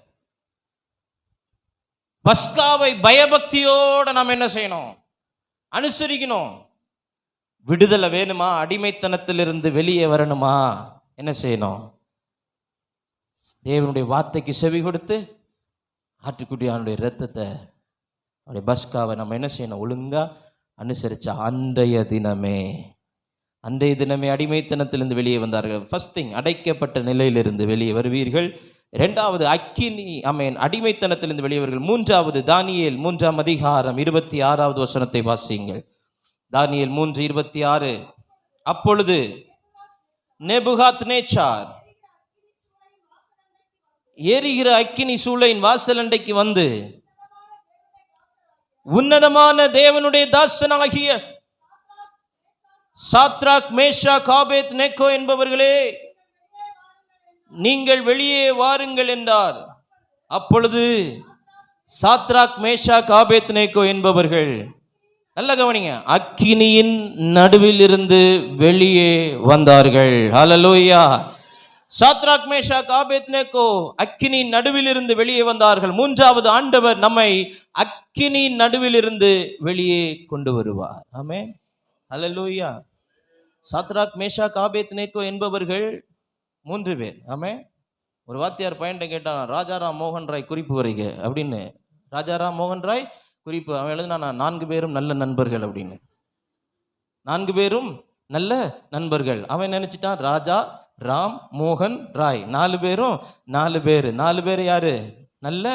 பஸ்காவை பயபக்தியோட நாம் என்ன செய்யணும்? அனுசரிக்கணும். விடுதலை வேணுமா? அடிமைத்தனத்திலிருந்து வெளியே வரணுமா? என்ன செய்யணும்? தேவனுடைய வார்த்தைக்கு செவி கொடுத்து ஆட்டுக்குட்டியானுடைய இரத்தத்தை, அவருடைய பஸ்காவை நம்ம என்ன செய்யணும்? ஒழுங்கா அனுசரிச்சா அன்றைய தினமே அடிமைத்தனத்திலிருந்து வெளியே வந்தார்கள். ஃபர்ஸ்ட் திங், அடைக்கப்பட்ட நிலையிலிருந்து வெளியே வருவீர்கள். இரண்டாவது, அக்கினி ஆமென் அடிமைத்தனத்திலிருந்து வெளியவர்கள். மூன்றாவது, தானியேல் 3ஆம் அதிகாரம் 26வது வசனத்தை வாசியுங்கள். தானியேல் 3:26. அப்பொழுது நேபுகாத்நேச்சார் எரிகிற அக்கினி சூளையின் வாசலண்டைக்கு வந்து, உன்னதமான தேவனுடைய தாசனாகிய சாத்ராக் மேஷாக் ஆபேத்நேகோ என்பவர்களே, நீங்கள் வெளியே வாருங்கள் என்றார். அப்பொழுது சாத்ராக் மேஷாக் ஆபேத்நேகோ என்பவர்கள், நல்ல கவனிங்க, அக்கினியின் நடுவில் இருந்து வெளியே வந்தார்கள். ஹல்லேலூயா. சாத்ராக் மேஷாக் ஆபேத்நேகோ அக்கினியின் நடுவில் இருந்து வெளியே வந்தார்கள். மூன்றாவது, ஆண்டவர் நம்மை அக்கினியின் நடுவில் இருந்து வெளியே கொண்டு வருவார். ஆமென். ஹல்லேலூயா. சாத்ராக் மேஷாக் ஆபேத்நேகோ என்பவர்கள் 3 பேர். ஆமென். ஒரு வாத்தியார் பையன்ட்ட கேட்டான், ராஜாராம் மோகன் ராய் குறிப்பு வரைக அப்படின்னு. ராஜாராம் மோகன் ராய் குறிப்பு அவன் எழுதுனா, 4 பேரும் நல்ல நண்பர்கள் அப்படின்னு. 4 பேரும் நல்ல நண்பர்கள். அவன் நினைச்சிட்டான் ராஜா ராம், மோகன், ராய், 4 பேரும் 4 பேர் யாரு? நல்ல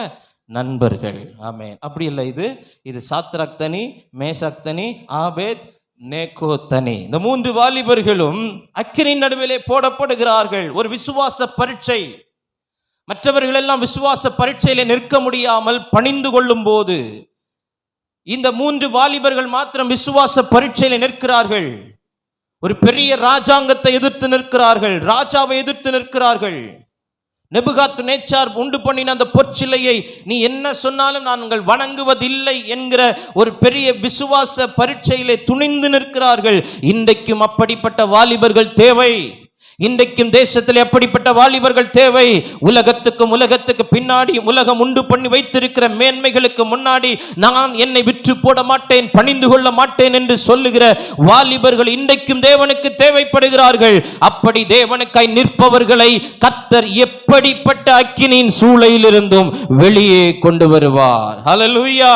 நண்பர்கள். ஆமென். அப்படி இல்லை, இது சாத்ராக் தனி, மேஷாக் தனி, ஆபேத் நேகோ தனி. இந்த 3 வாலிபர்களும் அக்கினி நடுவிலே போடப்படுகிறார்கள். ஒரு விசுவாச பரீட்சை. மற்றவர்கள் எல்லாம் விசுவாச பரீட்சையிலே நிற்க முடியாமல் பணிந்து கொள்ளும் போது இந்த 3 வாலிபர்கள் மாத்திரம் விசுவாச பரீட்சையிலே நிற்கிறார்கள். ஒரு பெரிய ராஜாங்கத்தை எதிர்த்து நிற்கிறார்கள், ராஜாவை எதிர்த்து நிற்கிறார்கள். நேபுகாத்நேச்சார் உண்டு பண்ணின அந்த பொற்சிலையை நீ என்ன சொன்னாலும் நாங்கள் வணங்குவதில்லை என்கிற ஒரு பெரிய விசுவாச பரீட்சையிலே துணிந்து நிற்கிறார்கள். இன்றைக்கும் அப்படிப்பட்ட வாலிபர்கள் தேவை. இன்றைக்கும் தேசத்தில் எப்படிப்பட்ட வாலிபர்கள் தேவை? உலகத்துக்கு பின்னாடி, உலகம் உண்டு பண்ணி வைத்திருக்கிற மேன்மைகளுக்கு முன்னாடி நான் என்னை விற்று போட மாட்டேன், பணிந்து கொள்ள மாட்டேன் என்று சொல்லுகிற வாலிபர்கள் இன்றைக்கும் தேவனுக்கு தேவைப்படுகிறார்கள். அப்படி தேவனுக்காய் நிற்பவர்களை கர்த்தர் எப்படிப்பட்ட அக்கினியின் சூளையிலிருந்தும் வெளியே கொண்டு வருவார். ஹல்லேலூயா,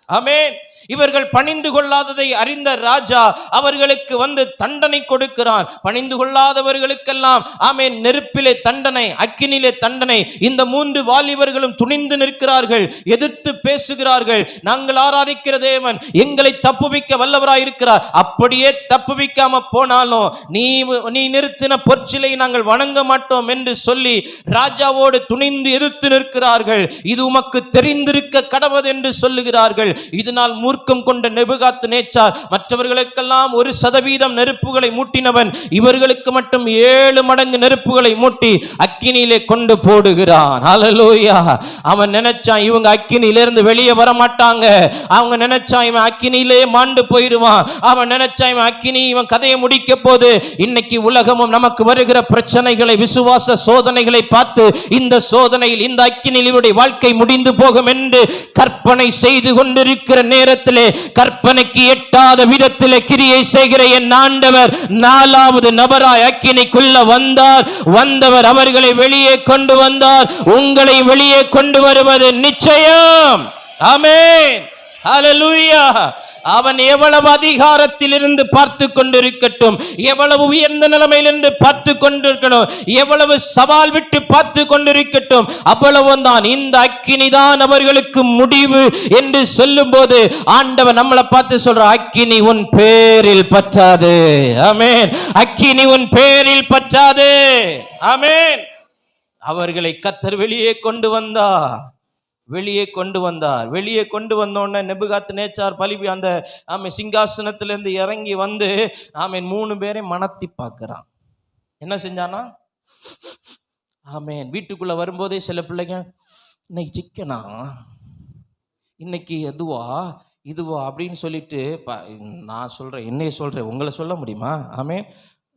ஆமென். இவர்கள் பணிந்து கொள்ளாததை அறிந்த ராஜா அவர்களுக்கு தண்டனை கொடுக்கிறான். பணிந்து கொள்ளாதவர்களுக்கெல்லாம் ஆமென் நெருப்பிலே தண்டனை, அக்கினிலே தண்டனை. இந்த 3 வாலிபர்களும் துணிந்து நிற்கிறார்கள், எதிர்த்து பேசுகிறார்கள். நாங்கள் ஆராதிக்கிற தேவன் எங்களை தப்புவிக்க வல்லவராயிருக்கிறார். அப்படியே தப்புவிக்காம போனாலும் நீ நிறுத்தின பொற்சிலை நாங்கள் வணங்க மாட்டோம் என்று சொல்லி ராஜாவோடு துணிந்து எதிர்த்து நிற்கிறார்கள். இது உமக்கு தெரிந்திருக்க கடவது என்று சொல்லுகிறார்கள். இதனால் மூர்க்கம் கொண்ட நேபுகாத்நேச்சார் மற்றவர்களுக்கெல்லாம் 1% நெருப்புகளை மூட்டினவன் இவர்களுக்கு மட்டும் 7 மடங்கு நெருப்புகளை மூட்டி அக்கினியிலே கொண்டு போடுகிறான். ஹல்லேலூயா. அவன் நினைச்சான் இவங்க அக்கினியிலிருந்து வெளியே வர மாட்டாங்க. அவங்க நினைச்சான் இவன் அக்கினியிலே மாண்டு போயிடுவான். அவன் நினைச்சான் இவன் அக்கினி, இவன் கதையை முடிக்க போது. இன்னைக்கு உலகமும் நமக்கு வருகிற பிரச்சனைகளை, விசுவாச சோதனைகளை பார்த்து இந்த சோதனையில், இந்த அக்கினியில் இவருடைய வாழ்க்கை முடிந்து போகும் என்று கற்பனை செய்து கொண்டிருக்கிற நேரத்தில் கற்பனைக்கு எட்டாத விதத்தில் கிரியை செய்கிற என் ஆண்டவர் 4வது நபராய் அக்கினிக்குள்ள வந்தவர் அவர்களை வெளியே கொண்டு வந்தார். உங்களை வெளியே கொண்டு வருவது நிச்சயம். ஆமென், ஹல்லேலூயா. அவன் எவ்வளவு அதிகாரத்தில் இருந்து பார்த்து கொண்டிருக்கட்டும், எவ்வளவு உயர்ந்த நிலைமையிலிருந்து பார்த்து கொண்டிருக்கணும், எவ்வளவு சவால் விட்டு பார்த்து கொண்டிருக்கட்டும், அவ்வளவுதான். இந்த அக்கினிதான் அவர்களுக்கு முடிவு என்று சொல்லும் போது ஆண்டவர் நம்மளை பார்த்து சொல்ற, அக்கினி உன் பேரில் பற்றாது. ஆமென். அக்கினி உன் பேரில் பற்றாது. ஆமென். அவர்களை கர்த்தர் வெளியே கொண்டு வந்தார். வெளியே கொண்டு வந்தோடனே நேபுகாத்நேச்சார் அந்த சிங்காசனத்திலிருந்து இறங்கி ஆமென் 3 பேரை மணத்தி பார்க்கிறான். என்ன செஞ்சானா? ஆமென். வீட்டுக்குள்ள வரும்போதே சில பிள்ளைங்க, இன்னைக்கு சிக்கனா, இன்னைக்கு இதுவா அப்படின்னு சொல்லிட்டு, நான் சொல்றேன், என்னைய சொல்றேன், உங்களை சொல்ல முடியுமா? ஆமென்.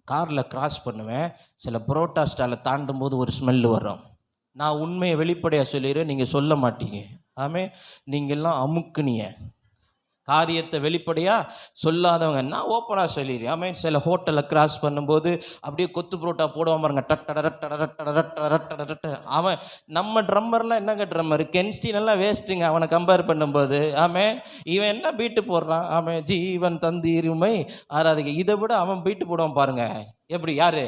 காரில் கிராஸ் பண்ணுவேன், சில புரோட்டா ஸ்டாலை தாண்டும் போது ஒரு ஸ்மெல்லு வரும். நான் உண்மையை வெளிப்படையாக சொல்லிடுறேன், நீங்கள் சொல்ல மாட்டீங்க. ஆமென். நீங்கள்லாம் அமுக்குனிய காரியத்தை வெளிப்படையாக சொல்லாதவங்க. நான் ஓப்பனாக சொல்லிடுறேன். ஆமென். சில ஹோட்டலில் கிராஸ் பண்ணும்போது அப்படியே கொத்து புரோட்டா போடுவான் பாருங்க, அவன் நம்ம ட்ரம்மர்லாம் என்னங்க ட்ரம்மர், கென்ஸ்டின் எல்லாம் வேஸ்ட்டுங்க அவனை கம்பேர் பண்ணும்போது. ஆமென். இவன் என்ன பீட்டு போடுறான்? ஆமென். ஜீவன் தந்தீருமை ஆராதிக்க. இதை விட அவன் பீட்டு போடுவான் பாருங்க. எப்படி? யாரு?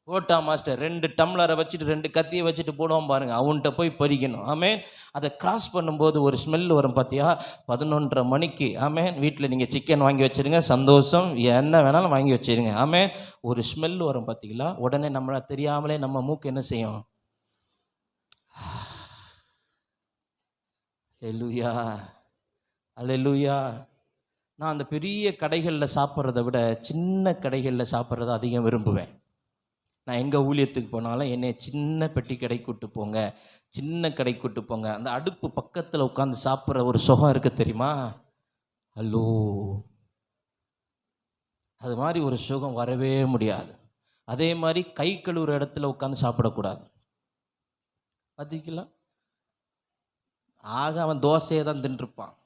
ஓட்டா மாஸ்டர் 2 டம்ளரை வச்சுட்டு 2 கத்தியை வச்சுட்டு போடுவோம் பாருங்க. அவன்கிட்ட போய் பறிக்கணும். ஆமென். அதை கிராஸ் பண்ணும்போது ஒரு ஸ்மெல் வரும் பார்த்தியா? 11:30 மணிக்கு. ஆமென். வீட்டில் நீங்கள் சிக்கன் வாங்கி வச்சிருங்க, சந்தோஷம், என்ன வேணாலும் வாங்கி வச்சிருங்க. ஆமென். ஒரு ஸ்மெல் வரும் பார்த்தீங்களா? உடனே நம்மளை தெரியாமலே நம்ம மூக்கு என்ன செய்யும்? அல்லேலூயா, அல்லேலூயா. நான் அந்த பெரிய கடைகளில் சாப்பிட்றத விட சின்ன கடைகளில் சாப்பிட்றத அதிகம் விரும்புவேன். நான் எங்கே ஊழியத்துக்கு போனாலும் என்னை சின்ன பெட்டி கடை கூட்டு போங்க, சின்ன கடை கூட்டு போங்க. அந்த அடுப்பு பக்கத்தில் உட்காந்து சாப்பிட்ற ஒரு சுகம் இருக்கு தெரியுமா? ஹலோ, அது மாதிரி ஒரு சுகம் வரவே முடியாது. அதே மாதிரி கை கழுவுற இடத்துல உட்காந்து சாப்பிடக்கூடாது. பார்த்தீங்களா? அவன் தோசையை தான் தின்றுப்பான்,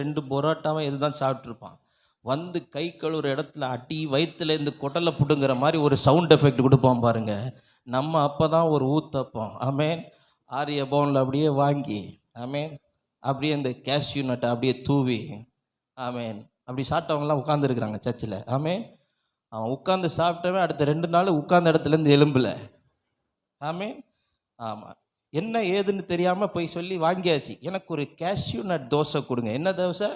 2 பரோட்டாவும் இதுதான் சாப்பிட்ருப்பான். கை கழுவுற இடத்துல அடி வயிற்றுல இந்த கொட்டலை புடுங்கிற மாதிரி ஒரு சவுண்ட் எஃபெக்ட் கொடுப்பான் பாருங்க. நம்ம அப்போ தான் ஒரு ஊத்தப்போம். ஆமென். ஆரிய பவுனில் அப்படியே வாங்கி, ஆமென், அப்படியே இந்த கேஷ்யூ நட்டை அப்படியே தூவி, ஆமென், அப்படி சாப்பிட்டவங்களாம் உட்காந்துருக்குறாங்க சர்ச்சில். ஆமென். அவன் உட்கார்ந்து சாப்பிட்டவன் அடுத்த 2 நாள் உட்கார்ந்த இடத்துலேருந்து எலும்புல. ஆமென். ஆமாம். என்ன ஏதுன்னு தெரியாமல் போய் சொல்லி வாங்கியாச்சு. எனக்கு ஒரு கேஷ்யூ நட் தோசை கொடுங்க. என்ன தோசை?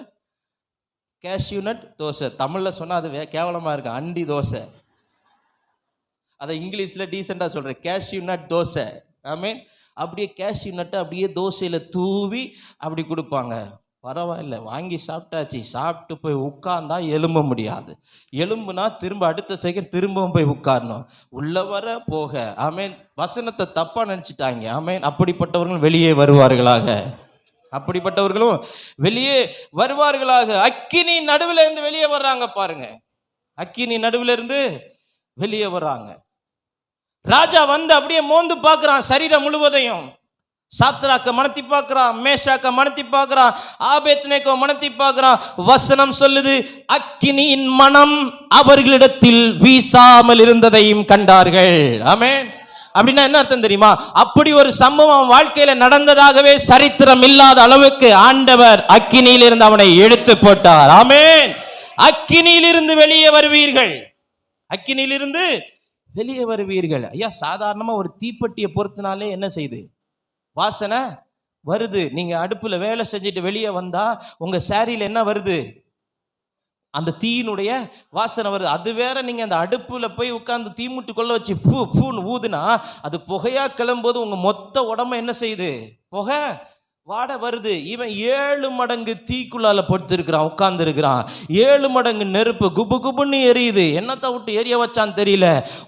Cashew nut dosa. தமிழில் சொன்னால் அது கேவலமாக இருக்கு, அண்டி தோசை. அதை இங்கிலீஷில் டீசெண்டாக சொல்கிறேன், கேஷ்யூ நட் தோசை. ஆமீன். அப்படியே கேஷ்யூ நட்டை அப்படியே தோசையில் தூவி அப்படி கொடுப்பாங்க. பரவாயில்ல, வாங்கி சாப்பிட்டாச்சு. சாப்பிட்டு போய் உட்கார்ந்தா எலும்ப முடியாது. எலும்புனா திரும்ப அடுத்த செகண்ட் திரும்பவும் போய் உட்காரணும். உள்ள வர போக. ஆமேன். வசனத்தை தப்பா நினைச்சிட்டாங்க. ஆமேன். அப்படிப்பட்டவர்களும் வெளியே வருவார்களாக. அப்படிப்பட்டவர்களும் வெளியே வருவார்களாக. அக்கினி நடுவில் இருந்து வெளியே வர்றாங்க பாருங்க. அக்கினி நடுவில் இருந்து வெளியே வர்றாங்க. ராஜா வந்து அப்படியே மோந்து பார்க்கிறான் சரீரம் முழுவதையும். சாத்ராக்க மனத்தி பார்க்கிறான், மேஷாக்க மனத்தி பார்க்கிறான், ஆபேத்நேகோ மனத்தி பார்க்கிறான். வசனம் சொல்லுது, அக்கினியின் மனம் அவர்களிடத்தில் வீசாமல் இருந்ததையும் கண்டார்கள். ஆமென். அப்படின்னா என்ன அர்த்தம் தெரியுமா? அப்படி ஒரு சம்பவம் வாழ்க்கையில நடந்ததாகவே சரித்திரம் இல்லாத அளவுக்கு ஆண்டவர் அக்கினியிலிருந்து அவனை எடுத்து போட்டார். ஆமென். அக்கினியிலிருந்து வெளியே வருவீர்கள். அக்கினியிலிருந்து வெளியே வருவீர்கள். ஐயா, சாதாரணமா ஒரு தீப்பெட்டியை பொறுத்தினாலே என்ன செய்யுது? வாசனை வருது. நீங்க அடுப்புல வேலை செஞ்சுட்டு வெளியே வந்தா உங்க சாரியில என்ன வருது? அந்த தீயினுடைய வாசனை வருது. அது வேற, நீங்க அந்த அடுப்புல போய் உட்கார்ந்து தீமுட்டு கொள்ள வச்சு பூன்னு ஊதுனா அது புகையா கிளம்போது உங்க மொத்த உடம்பு என்ன செய்யுது? புகை வாட வருது. இவன் 7 மடங்கு தீக்குள்ளால படுத்திருக்கிறான், உட்கார்ந்து இருக்கிறான். 7 மடங்கு நெருப்பு குபு குபுன்னு எரியுது. என்னத்தை விட்டு எரிய வச்சான்னு தெரியல.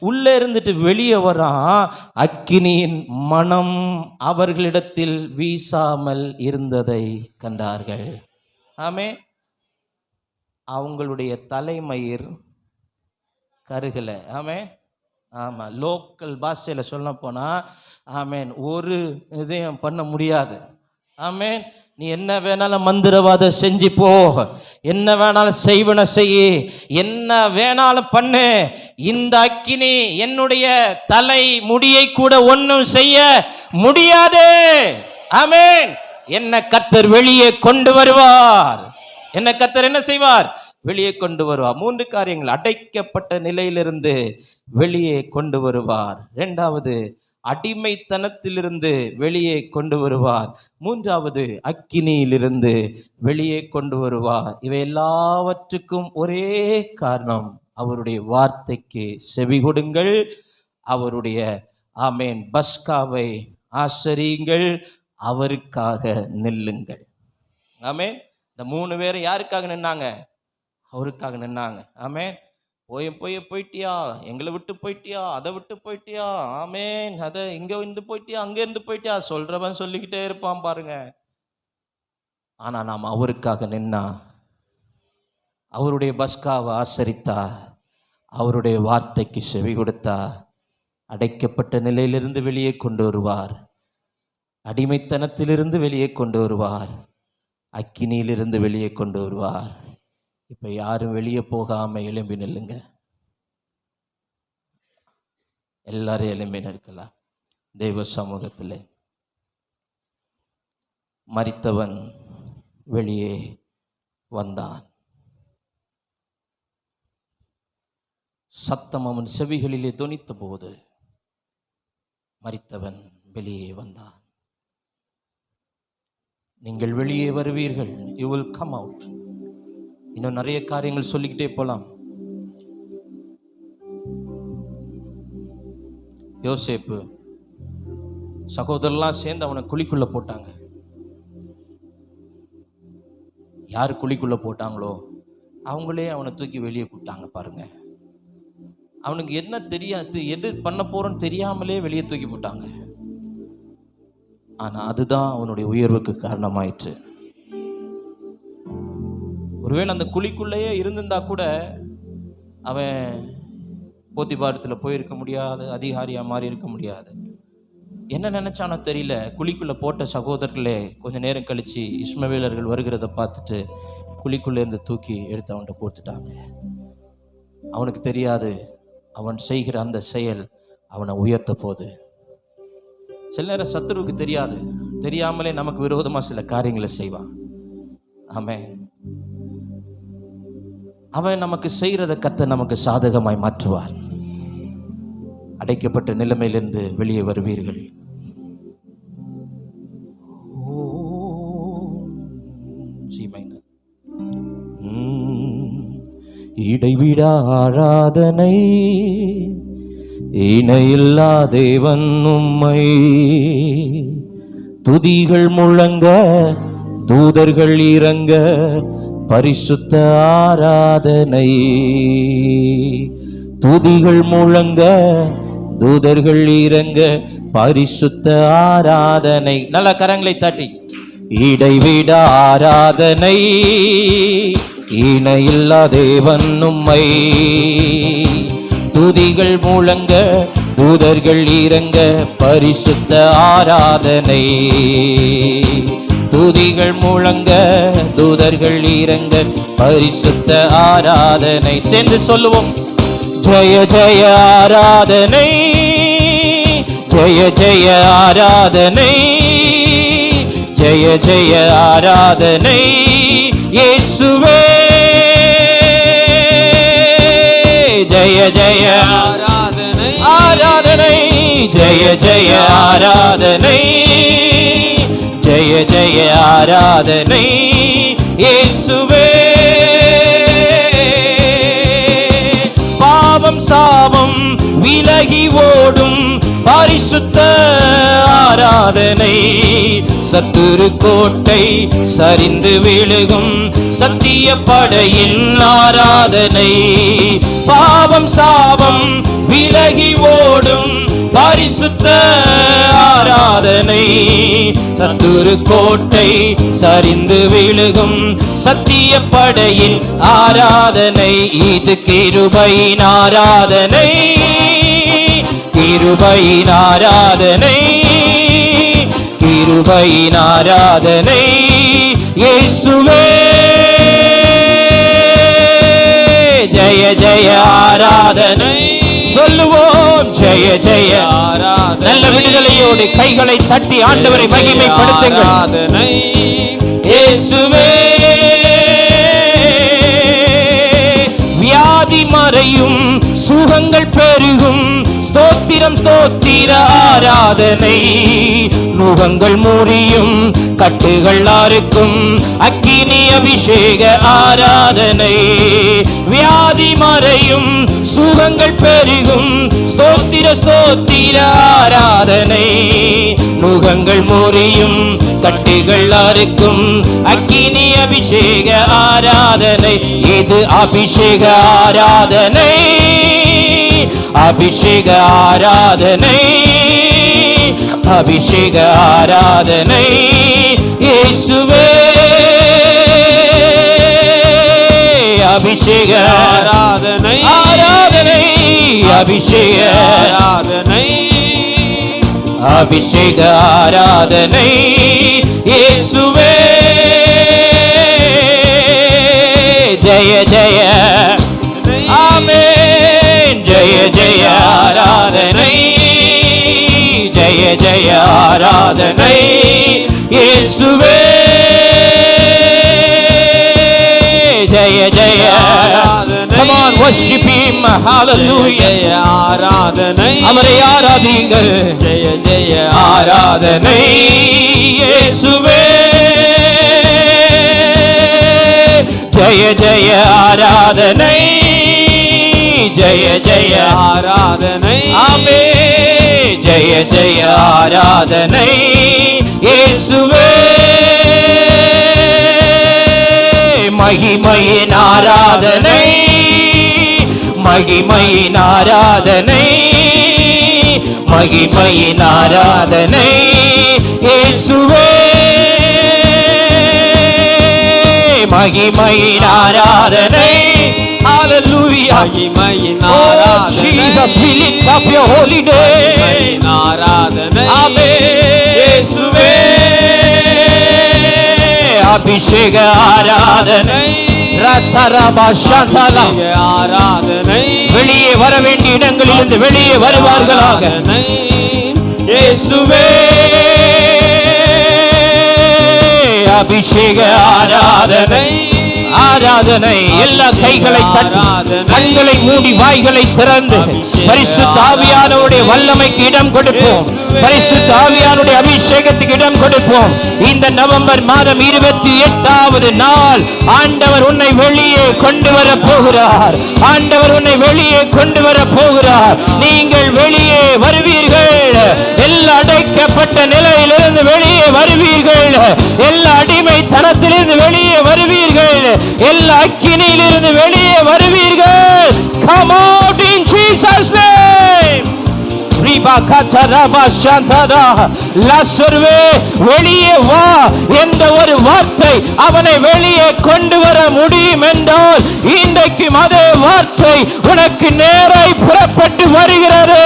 உள்ளே இருந்துட்டு வெளியே வரான். அக்கினியின் மனம் அவர்களிடத்தில் வீசாமல் இருந்ததை கண்டார்கள். ஆமே. அவங்களுடைய தலைமயிர் கருகலை. ஆமே. ஆமா, லோக்கல் பாஷையில சொல்ல போனா ஆமேன், ஒரு இதையும் பண்ண முடியாது. ஆமேன். நீ என்ன வேணாலும் மந்திரவாதம் செஞ்சு போ, என்ன வேணாலும் செய்வன செய்ய, என்ன வேணாலும் பண்ணு, இந்த அக்கினி என்னுடைய தலை முடியை கூட ஒன்றும் செய்ய முடியாது. ஆமேன். என்ன கர்த்தர் வெளியே கொண்டு வருவார். என்ன கர்த்தர் என்ன செய்வார்? வெளியே கொண்டு வருவார். 3 காரியங்கள். அடைக்கப்பட்ட நிலையிலிருந்து வெளியே கொண்டு வருவார். 2வது, அடிமைத்தனத்திலிருந்து வெளியே கொண்டு வருவார். 3வது, அக்கினியிலிருந்து வெளியே கொண்டு வருவார். இவை எல்லாவற்றுக்கும் ஒரே காரணம், அவருடைய வார்த்தைக்கு செவி கொடுங்கள், அவருடைய ஆமேன் பஸ்காவை ஆசரியுங்கள், அவருக்காக நில்லுங்கள். ஆமேன். இந்த 3 பேர் யாருக்காக நின்னாங்க? அவருக்காக நின்னாங்க. ஆமேன். போயிட்டியா, எங்களை விட்டு போயிட்டியா, அதை விட்டு போயிட்டியா, ஆமேன், அதை இங்க இருந்து போயிட்டியா, அங்க இருந்து போயிட்டியா, சொல்றவன் சொல்லிக்கிட்டே இருப்பான் பாருங்க. ஆனா நாம் அவருக்காக நின்னா, அவருடைய பஸ்காவை ஆசரித்தா, அவருடைய வார்த்தைக்கு செவி கொடுத்தா, அடைக்கப்பட்ட நிலையிலிருந்து வெளியே கொண்டு வருவார், அடிமைத்தனத்திலிருந்து வெளியே கொண்டு வருவார், அக்கினியிலிருந்து வெளியே கொண்டு வருவார். இப்ப யாரும் வெளியே போகாம எழும்பி நில்லுங்க. எல்லாரும் எழும்பி நிற்கலாம். தெய்வ சமூகத்தில் மரித்தவன் வெளியே வந்தான். சத்தம் அவன் செவிகளிலே தொனித்த போது மரித்தவன் வெளியே வந்தான். நீங்கள் வெளியே வருவீர்கள். You will come out. இன்னும் நிறைய காரியங்கள் சொல்லிக்கிட்டே போலாம். யோசேப்பு சகோதரர்லாம் சேர்ந்து அவனை குழிக்குள்ள போட்டாங்க. யார் குழிக்குள்ள போட்டாங்களோ அவங்களே அவனை தூக்கி வெளியே கூட்டாங்க பாருங்க. அவனுக்கு என்ன தெரியாது, எது பண்ண போறோன்னு தெரியாமலே வெளியே தூக்கி போட்டாங்க. ஆனா அதுதான் அவனுடைய உயர்வுக்கு காரணமாயிற்று. ஒருவேளை அந்த குழிக்குள்ளேயே இருந்திருந்தா கூட அவன் போத்திபாரத்தில் போயிருக்க முடியாது, அதிகாரியா மாறி இருக்க முடியாது. என்ன நினைச்சானோ தெரியல, குழிக்குள்ள போட்ட சகோதரர்களே கொஞ்ச நேரம் கழிச்சு இஸ்மவேலர்கள் வருகிறத பார்த்துட்டு குழிக்குள்ளே இருந்து தூக்கி எடுத்து அவன்கிட்ட கொடுத்துட்டாங்க. அவனுக்கு தெரியாது அவன் செய்கிற அந்த செயல் அவனை உயர்த்த போது. சில நேரம் சத்துருவுக்கு தெரியாது, தெரியாமலே நமக்கு விரோதமா சில காரியங்களை செய்வான். ஆமென். அவன் நமக்கு செய்கிறத கர்த்தர் நமக்கு சாதகமாய் மாற்றுவார். அடைக்கப்பட்ட நிலைமையிலிருந்து வெளியே வருவீர்கள். இடைவிடா ஆராதனை இணையில்லா தேவன் உம்மை, துதிகள் முழங்க தூதர்கள் இறங்க பரிசுத்த ஆராதனை, துதிகள் முழங்க தூதர்கள் இறங்க பரிசுத்த ஆராதனை. நல்ல கரங்களை தட்டி. இடைவிட ஆராதனை இணையில்லா தேவன் உம்மை, துதிகள் முழங்க தூதர்கள் இறங்க பரிசுத்த ஆராதனை, துதிகள் முழங்க தூதர்கள் இறங்க பரிசுத்த ஆராதனை. சேர்ந்து சொல்லுவோம். ஜெய ஜெய ஆராதனை, ஜெய ஜெய ஆராதனை, ஜெய ஜெய ஆராதனை இயேசுவே, ஜெய ஜெய ஆராதனை ஆராதனை, ஜெய ஜெய ஆராதனை, ஜெய ஜெய ஆராதனை இயேசுவே. பாவம் சாபம் விலகி ஓடும் பரிசுத்த ஆராதனை, சத்துரு கோட்டை சரிந்து விழுகும் சத்திய படையின் ஆராதனை, பாவம் சாபம் விலகி ஓடும் பரிசுத்த ஆராதனை, சத்துரு கோட்டை சரிந்து விழுகும் சத்திய படையின் ஆராதனை. இது கிருபையின் ஆராதனை, கிருபையின் ஆராதனை, கிருபையின் ஆராதனை இயேசுவே, ஜெய ஜெய ஆராதனை. சொல்லுவோம். ஜெய ஜெய ஆராதனை. நல்ல விடுதலையோடு கைகளை தட்டி ஆண்டவரை மகிமைப்படுத்துங்கள். இயேசுவே, வியாதி மறையும் சுகங்கள் பெருகும் ஸ்தோத்திரம் ஸ்தோத்திர ஆராதனை, நுகங்கள் முறியும் கட்டுகள் அறுக்கும் அக்கினி அபிஷேக ஆராதனை, வியாதி மறையும் சுகங்கள் பெருகும் ஸ்தோத்திர ஸ்தோத்திர ஆராதனை, நுகங்கள் முறியும் கட்டுகள் அறுக்கும் அக்கினி அபிஷேக ஆராதனை. இது அபிஷேக ஆராதனை, அபிஷேக ஆராதனை, அபிஷேக ஆராதனை இயேசுவே, அபிஷேக ஆராதனை ஆராதனை, அபிஷேக ஆராதனை, அபிஷேக ஆராதனை இயேசுவே, ஜெய ஜெய ஆமென், ஜெய ஜெய ஆராதனை, ஜெய ஜெய ஆராதனை இயேசுவே, ஜெய ஜெய ஆராதனை. Come on, worship him, hallelujah. ஆராதனை, அவரை ஆராதிங்கள். ஜெய ஜெய ஆராதனை இயேசுவே, ஜெய ஜெய ஆராதனை, ஜெய ஜெய ஆராதனை ஆமென், ஜெய ஜெய ஆராதனை இயேசுவே, மகிமையின் ஆராதனை, மகிமையின் ஆராதனை, மகிமையின் ஆராதனை இயேசுவே, மகிமையின் ஆராதனை. Hallelujah. மகிமையின் ஆராதனை. Oh Jesus, we lift up your holy name. ஆராதனை. ஆமென். இயேசுவே. அபிஷேக ஆராதனை. ரத்தரபா சந்தலா ஆராதனை. வெளியே வர வேண்டிய இடங்களிலிருந்து வெளியே வருவார்களாக. இயேசுவே. அபிஷேக ஆராதனை. ஆராதனை. எல்லா கைகளை தட்டி கண்களை மூடி வாய்களை திறந்து பரிசுத்த ஆவியானவருடைய வல்லமைக்கு இடம் கொடுப்போம். பரிசுத்த ஆவியானுடைய அபிஷேகத்துக்கு இடம் கொடுப்போம். இந்த நவம்பர் மாதம் 28வது நாள் ஆண்டவர் உன்னை வெளியே கொண்டு வர போகிறார். ஆண்டவர் உன்னை வெளியே கொண்டு வர போகிறார். நீங்கள் வெளியே வருவீர்கள். எல்லா அடைக்கப்பட்ட நிலையிலிருந்து வெளியே வருவீர்கள். எல்லா அடிமைத்தனத்திலிருந்து வெளியே வருவீர்கள். எல்லா அக்கினியிலிருந்து வெளியே வருவீர்கள். Come out in Jesus' name. வெளியே வா என்ற ஒரு வார்த்தை அவனை வெளியே கொண்டு வர முடியும் என்றால் இன்றைக்கும் அதே வார்த்தை உனக்கு நேராய் புறப்பட்டு வருகிறது.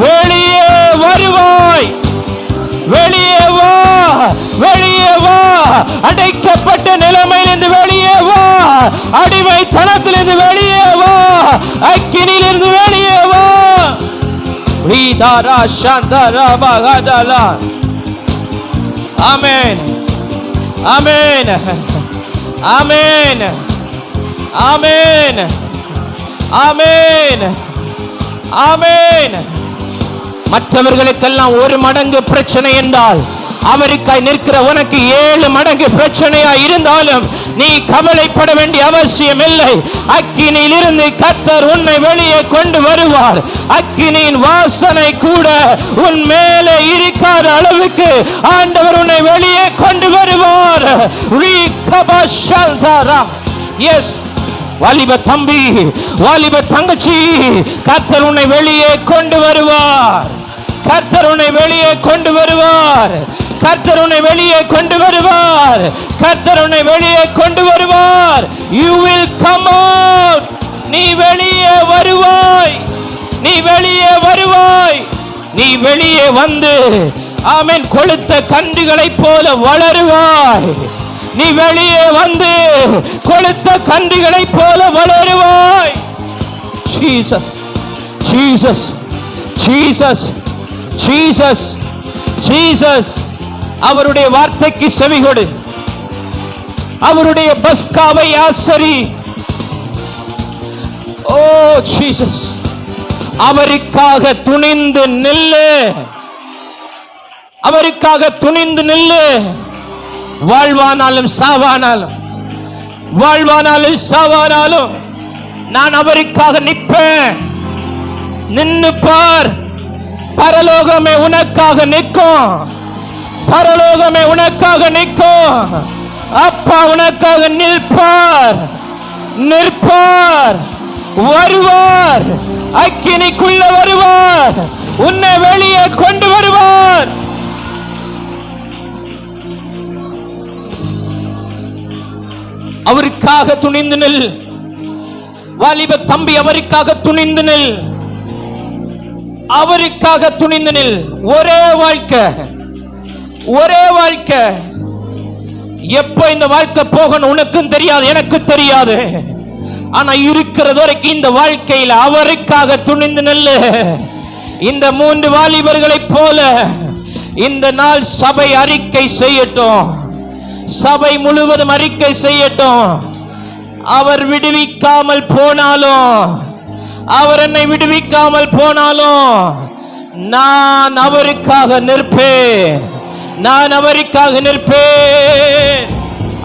வெளியே வருவாய். வெளியே வா, வெளியே வா. அடைக்கப்பட்ட நிலைமையிலிருந்து வெளியே வா. அடிமைத்தனத்திலிருந்து வெளியே வா. அக்கினியிலிருந்து வெளியே வா. ஆமென், ஆமென், ஆமென், ஆமென், ஆமென், ஆமென். மற்றவர்களுக்கெல்லாம் 1 மடங்கு பிரச்சனை என்றால் அவருக்காய் நிற்கிற உனக்கு 7 மடங்கு பிரச்சனையா இருந்தாலும் நீ கவலைப்பட வேண்டிய அவசியம் இல்லை. அக்கினியிலிருந்து கர்த்தர் உன்னை வெளியே கொண்டு வருவார். அக்கினியின் வாசனை கூட உன் மேலே இருக்காத அளவுக்கு ஆண்டவர் உன்னை வெளியே கொண்டு வருவார். எஸ் வாலிப தம்பி, வாலிப தங்கச்சி, கர்த்தர் உன்னை வெளியே கொண்டு வருவார். கர்த்தர் உன்னை வெளியே கொண்டு வருவார். கர்த்தர் உன்னை வெளியே கொண்டு வருவார். கர்த்தர் உன்னை வெளியே கொண்டு வருவார். You will come out. நீ வெளியே வருவாய். நீ வெளியே வருவாய். நீ வெளியே வந்து ஆமென் கொழுத்த கன்றுகளைப் போல வளருவாய். நீ வெளியே வந்து கொழுத்த கன்றுகளைப் போல வளருவாய். Jesus, Jesus, Jesus, Jesus, Jesus. அவருடைய வார்த்தைக்கு செவிகொடு. அவருடைய பஸ்காவை ஆசரி. ஓ ஜீசஸ், அவருக்காக துணிந்து நில்லு. அவருக்காக துணிந்து நில்லு. வாழ்வானாலும் சாவானாலும், வாழ்வானாலும் சாவானாலும் நான் அவருக்காக நிற்பேன். நின்னு பார். பரலோகமே உனக்காக நிற்கும். பரலோகமே உனக்காக நிற்கும். அப்பா உனக்காக நிற்பார். நிற்பார். வருவார். அக்கினிக்குள்ள வருவார். உன்னை வெளியே கொண்டு வருவார். அவருக்காக துணிந்து நில். வாலிப தம்பி, அவருக்காக துணிந்து நில். அவருக்காக துணிந்து நில். ஒரே வாழ்க்கை, ஒரே வாழ்க்கை. எப்போ இந்த வாழ்க்கை போகணும் உனக்கும் தெரியாது, எனக்கு தெரியாது. ஆனா இருக்கிறது வரைக்கும் இந்த வாழ்க்கையில் அவருக்காக துணிந்து நில்லு. இந்த 3 வாலிபர்களைப் போல இந்த நாள் சபை அறிக்கை செய்யட்டும். சபை முழுவதும் அறிக்கை செய்யட்டும். அவர் விடுவிக்காமல் போனாலும், அவர் என்னை விடுவிக்காமல் போனாலும் நான் அவருக்காக நிற்பேன். நான் அவருக்காக நிற்பேன்.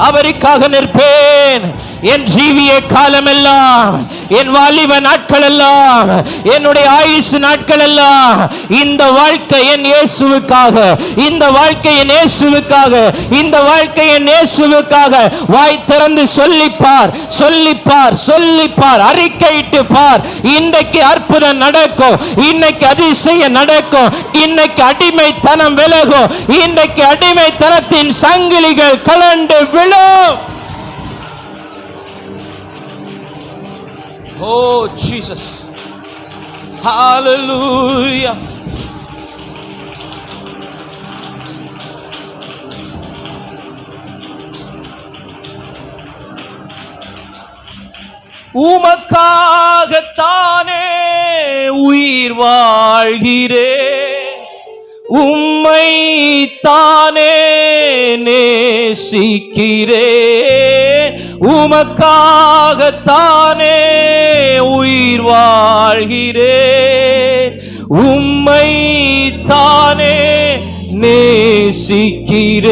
அவருக்காக நிற்பேன். என் ஜீவிய காலமெல்லாம், என் வாலிப நாட்கள் எல்லாம், என்னுடைய ஆயுசு நாட்கள் எல்லாம் இந்த வாழ்க்கை என் இயேசுவுக்காக, இந்த வாழ்க்கை என் இயேசுவுக்காக, இந்த வாழ்க்கை என் இயேசுவுக்காக. வாய் திறந்து சொல்லிப்பார், சொல்லிப்பார், சொல்லிப்பார். அறிக்கையிட்டு பார். இன்றைக்கு அற்புதம் நடக்கும். இன்னைக்கு அதிசயம் நடக்கும். இன்னைக்கு அடிமைத்தனம் விலகும். இன்னைக்கு அடிமைத்தனத்தின் சங்கிலிகள் கலண்டு விழும். Oh Jesus, hallelujah. உமக்காகத்தானே உயிர் வாழ்கிறேன். உம்மை தானே நேசிக்கிறேன். உமக்காகத்தானே உயிர் வாழ்கிறேன், உம்மை தானே நேசிக்கிறேன்,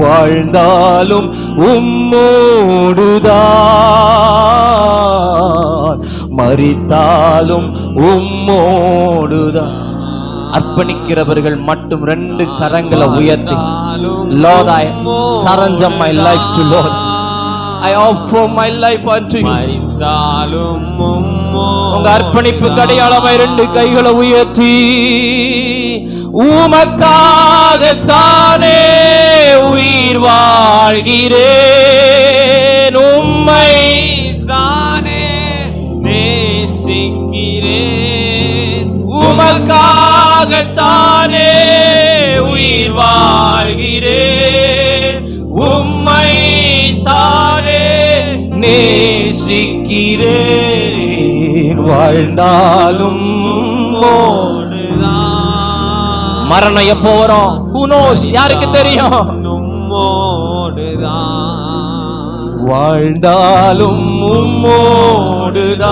வாழ்ந்தாலும் உம்மோடுதான், மரித்தாலும் உம்மோடுதான். அர்ப்பணிக்கிறவர்கள் மட்டும் 2 கரங்களை உயர்த்தி, Lord, I surrender my life to Lord. I offer my life unto you. உங்க அர்ப்பணிப்பு அடையாளமாய் 2 கைகளை உயர்த்தி, உமக்காகத்தானே உயிர் வாழ்கிறேன், உம்மை தானே நேசிக்கிறேன், உமக்காகத்தானே உயிர் வாழ்கிறேன், உம்மை தானே நேசிக்கிறேன், வாழ்ந்தாலும் மரணம் எப்போ வரும்? Who knows? யாருக்கு தெரியும்? வாழ்ந்தாலும் உம்மோடுதான்,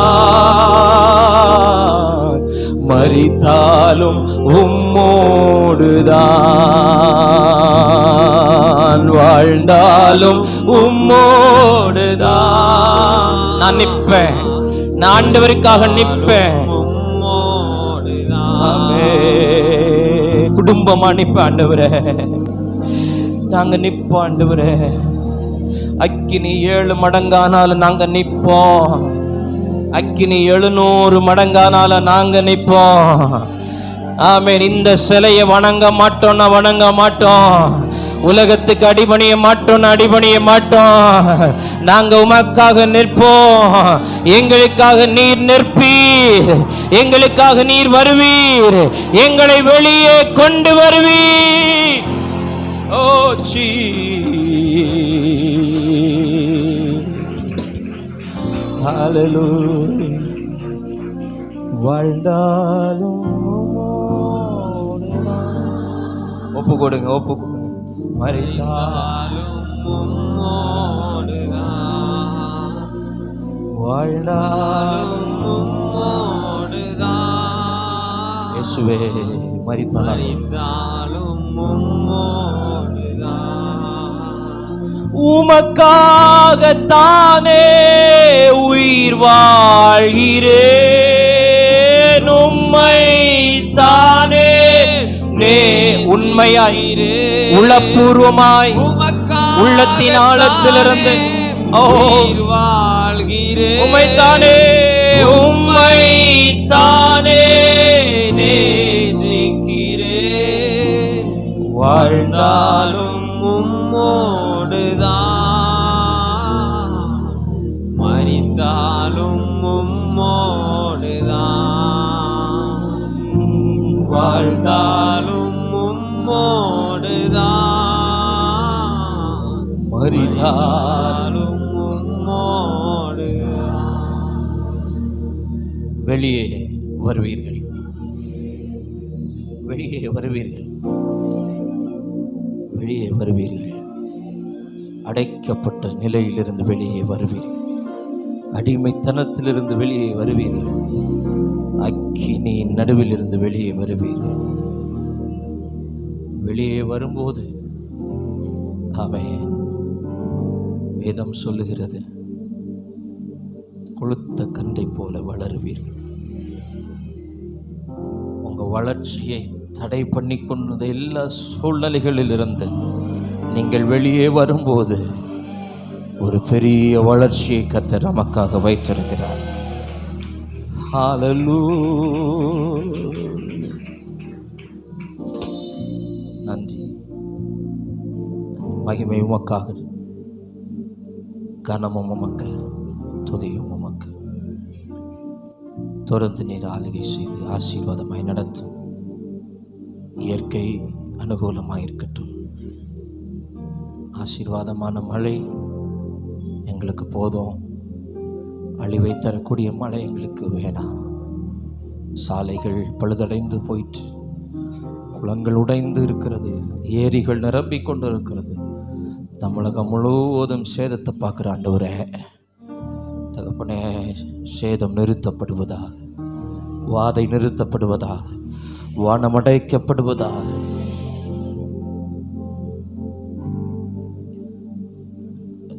மரித்தாலும் உம்மோடுதான், வாழ்ந்தாலும் உம்மோடுதான். நான் நிற்பேன், நான் ஆண்டவருக்காக நிற்பேன். குடும்பமா நிப்ப ஆண்டவரே, நாங்க நிப்போம் ஆண்டவரே. அக்கினி 7 மடங்கானாலும் நாங்க நிப்போம், அக்கினி 700 மடங்கானாலும் நாங்க நிப்போம். ஆமென். இந்த சிலையை வணங்க மாட்டோம்னா வணங்க மாட்டோம், உலகத்துக்கு அடிபணிய மாட்டோம், அடிபணிய மாட்டோம். நாங்க உமக்காக நிற்போம். எங்களுக்காக நீர் நிற்பீர், எங்களுக்காக நீர் வருவீர், எங்களை வெளியே கொண்டு வருவீர். ஓ ஜீ, ஹல்லேலூயா. வாழ்ந்தாலும் ஒப்பு கொடுங்க, ஒப்பு கொடுங்க. மரித்தாலும் உம்மோடுதான், வாழ்ந்தாலும் உம்மோடுதான், இயேசுவே மரித்தாலும் உம்மோடுதான், உமக்காகத்தானே உயிர் வாழ்கிறேன், உம்மை தானே உண்மையாயிரு, உள்ளபூர்வமாய் உள்ளத்தின் ஆழத்திலிருந்து வாழ்கிறேன், உம்மைத்தானே உம்மைத்தானே நேசிக்கிறேன், வாழ்ந்தாலும் உம்மோடுதான், மரித்தாலும் உம்மோடுதான், வாழ்ந்தாலும் மரித்தாலும் வெளியே வருவீர்கள், வெளியே வருவீர்கள், வெளியே வருவீர்கள். அடைக்கப்பட்ட நிலையிலிருந்து வெளியே வருவீர்கள், அடிமைத்தனத்திலிருந்து வெளியே வருவீர்கள், அக்கினியின் நடுவில் இருந்து வெளியே வருவீர்கள். வெளியே வரும்போது ஆமென், வேதம் சொல்லுகிறது, கொழுத்த கண்டை போல வளருவீர்கள். உங்க வளர்ச்சியை தடை பண்ணி கொண்ட எல்லா சூழ்நிலைகளில் இருந்து நீங்கள் வெளியே வரும்போது ஒரு பெரிய வளர்ச்சியை கர்த்தர் நமக்காக வைத்திருக்கிறார். ஹல்லேலூயா. நன்றி. மகிமை உமக்காக, கனமும் உமக்கு, துதியும் உமக்கு. தொடர்ந்து நீர் ஆளுகை செய்து ஆசீர்வாதமாய் நடத்தும். இயற்கை அனுகூலமாய் இருக்கட்டும். ஆசீர்வாதமான மழை எங்களுக்கு போதும், அழிவை தரக்கூடிய மழை எங்களுக்கு வேணாம். சாலைகள் பழுதடைந்து போயிற்று, குளங்கள் உடைந்து இருக்கிறது, ஏரிகள் நிரம்பிக் கொண்டு இருக்கிறது. தமிழகம் முழுவதும் சேதத்தை பார்க்குற ஆண்டவரே, தகப்பனே, சேதம் நிறுத்தப்படுவதாக, வாதை நிறுத்தப்படுவதாக, வானமடைக்கப்படுவதாக.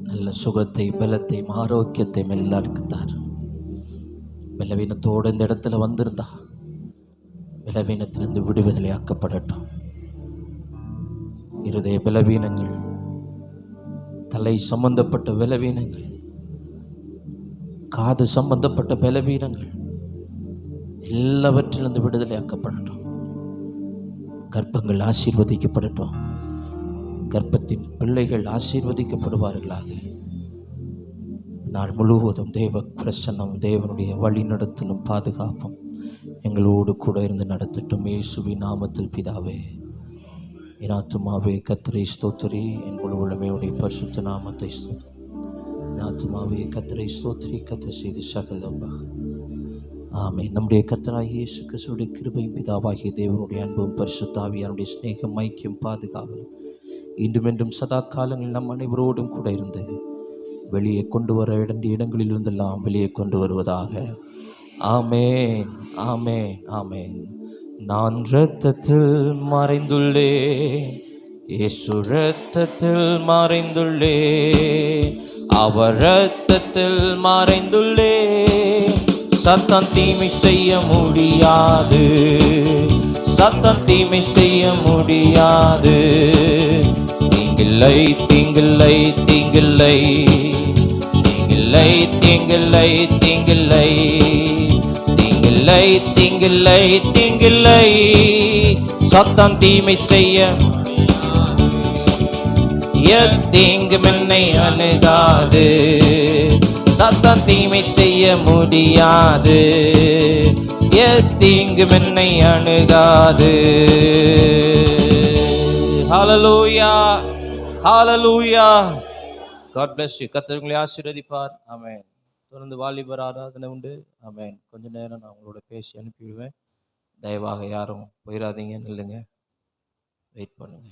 நல்ல சுகத்தை, பலத்தை, ஆரோக்கியத்தை எல்லாருக்கும் தார். பலவீனத்தோடு இந்த இடத்துல வந்திருந்தா பலவீனத்திலிருந்து விடுதலை ஆக்கப்படட்டும். இருதய பலவீனங்கள், தலை சம்பந்தப்பட்ட பலவீனங்கள், காது சம்பந்தப்பட்ட பலவீனங்கள் எல்லாவற்றிலிருந்து விடுதலை ஆக்கப்படட்டும். கர்ப்பங்கள் ஆசீர்வதிக்கப்படட்டும். கர்ப்பத்தின் பிள்ளைகள் ஆசீர்வதிக்கப்படுவார்களாக. நாள் முழுவதும் தேவ பிரசன்னம், தேவனுடைய வழி நடத்தலும் பாதுகாப்பும் எங்களோடு கூட இருந்து நடத்தட்டும். இயேசுவின் நாமத்தில் பிதாவே. என் ஆத்துமாவே கர்த்தரை ஸ்தோத்திரி, என் முழு உள்ளமையுடைய பரிசுத்த நாமத்தை ஸ்தோத்திரி. என் ஆத்துமாவே கர்த்தரை ஸ்தோத்திரி, கர்த்தர் செய்து சகலம்பா. ஆமென். நம்முடைய கர்த்தராகிய இயேசு கிறிஸ்துவின் கிருபையும் பிதாவாகிய தேவனுடைய அன்பும் பரிசுத்த ஆவியானுடைய சிநேகம், ஐக்கியம், பாதுகாவலும் இன்றும் என்றும் சதா காலங்களில் நம் அனைவரோடும் கூட இருந்து வெளியே கொண்டு வர வேண்டிய இடங்களில் இருந்தெல்லாம் வெளியே கொண்டு வருவதாக. ஆமென், ஆமென், ஆமென். நான் இரத்தத்தில் மறைந்துள்ளேன், இயேசு இரத்தத்தில் மறைந்துள்ளேன், அவர் இரத்தத்தில் மறைந்துள்ளேன். சத்தம் தீமை செய்ய முடியாது, சத்தம் தீமை செய்ய முடியாது. தீங்கில்லை, தீங்கில்லை, தீங்கில்லை, தீங்கில்லை, தீங்கில்லை, தீங்கில்லை, தீங்கில்லை, தீங்கில்லை, தீங்கில்லை. சத்தம் தீமை செய்ய தீங்கும் என்னை அணுகாது. சத்தம் தீமை செய்ய முடியாது, தீங்கும் என்னை அணுகாது. ஹல்லேலூயா, ஹல்லேலூயா. God bless you. கர்த்தர் உங்களை ஆசீர்வதிப்பார். ஆமென். தொடர்ந்து வாலிபர் ஆராதனை உண்டு. ஆமென். கொஞ்ச நேரம் நான் உங்களோட பேசி அனுப்பிவிடுவேன். தயவாக யாரும் போயிடாதீங்க, நில்லுங்க, வெயிட் பண்ணுங்க.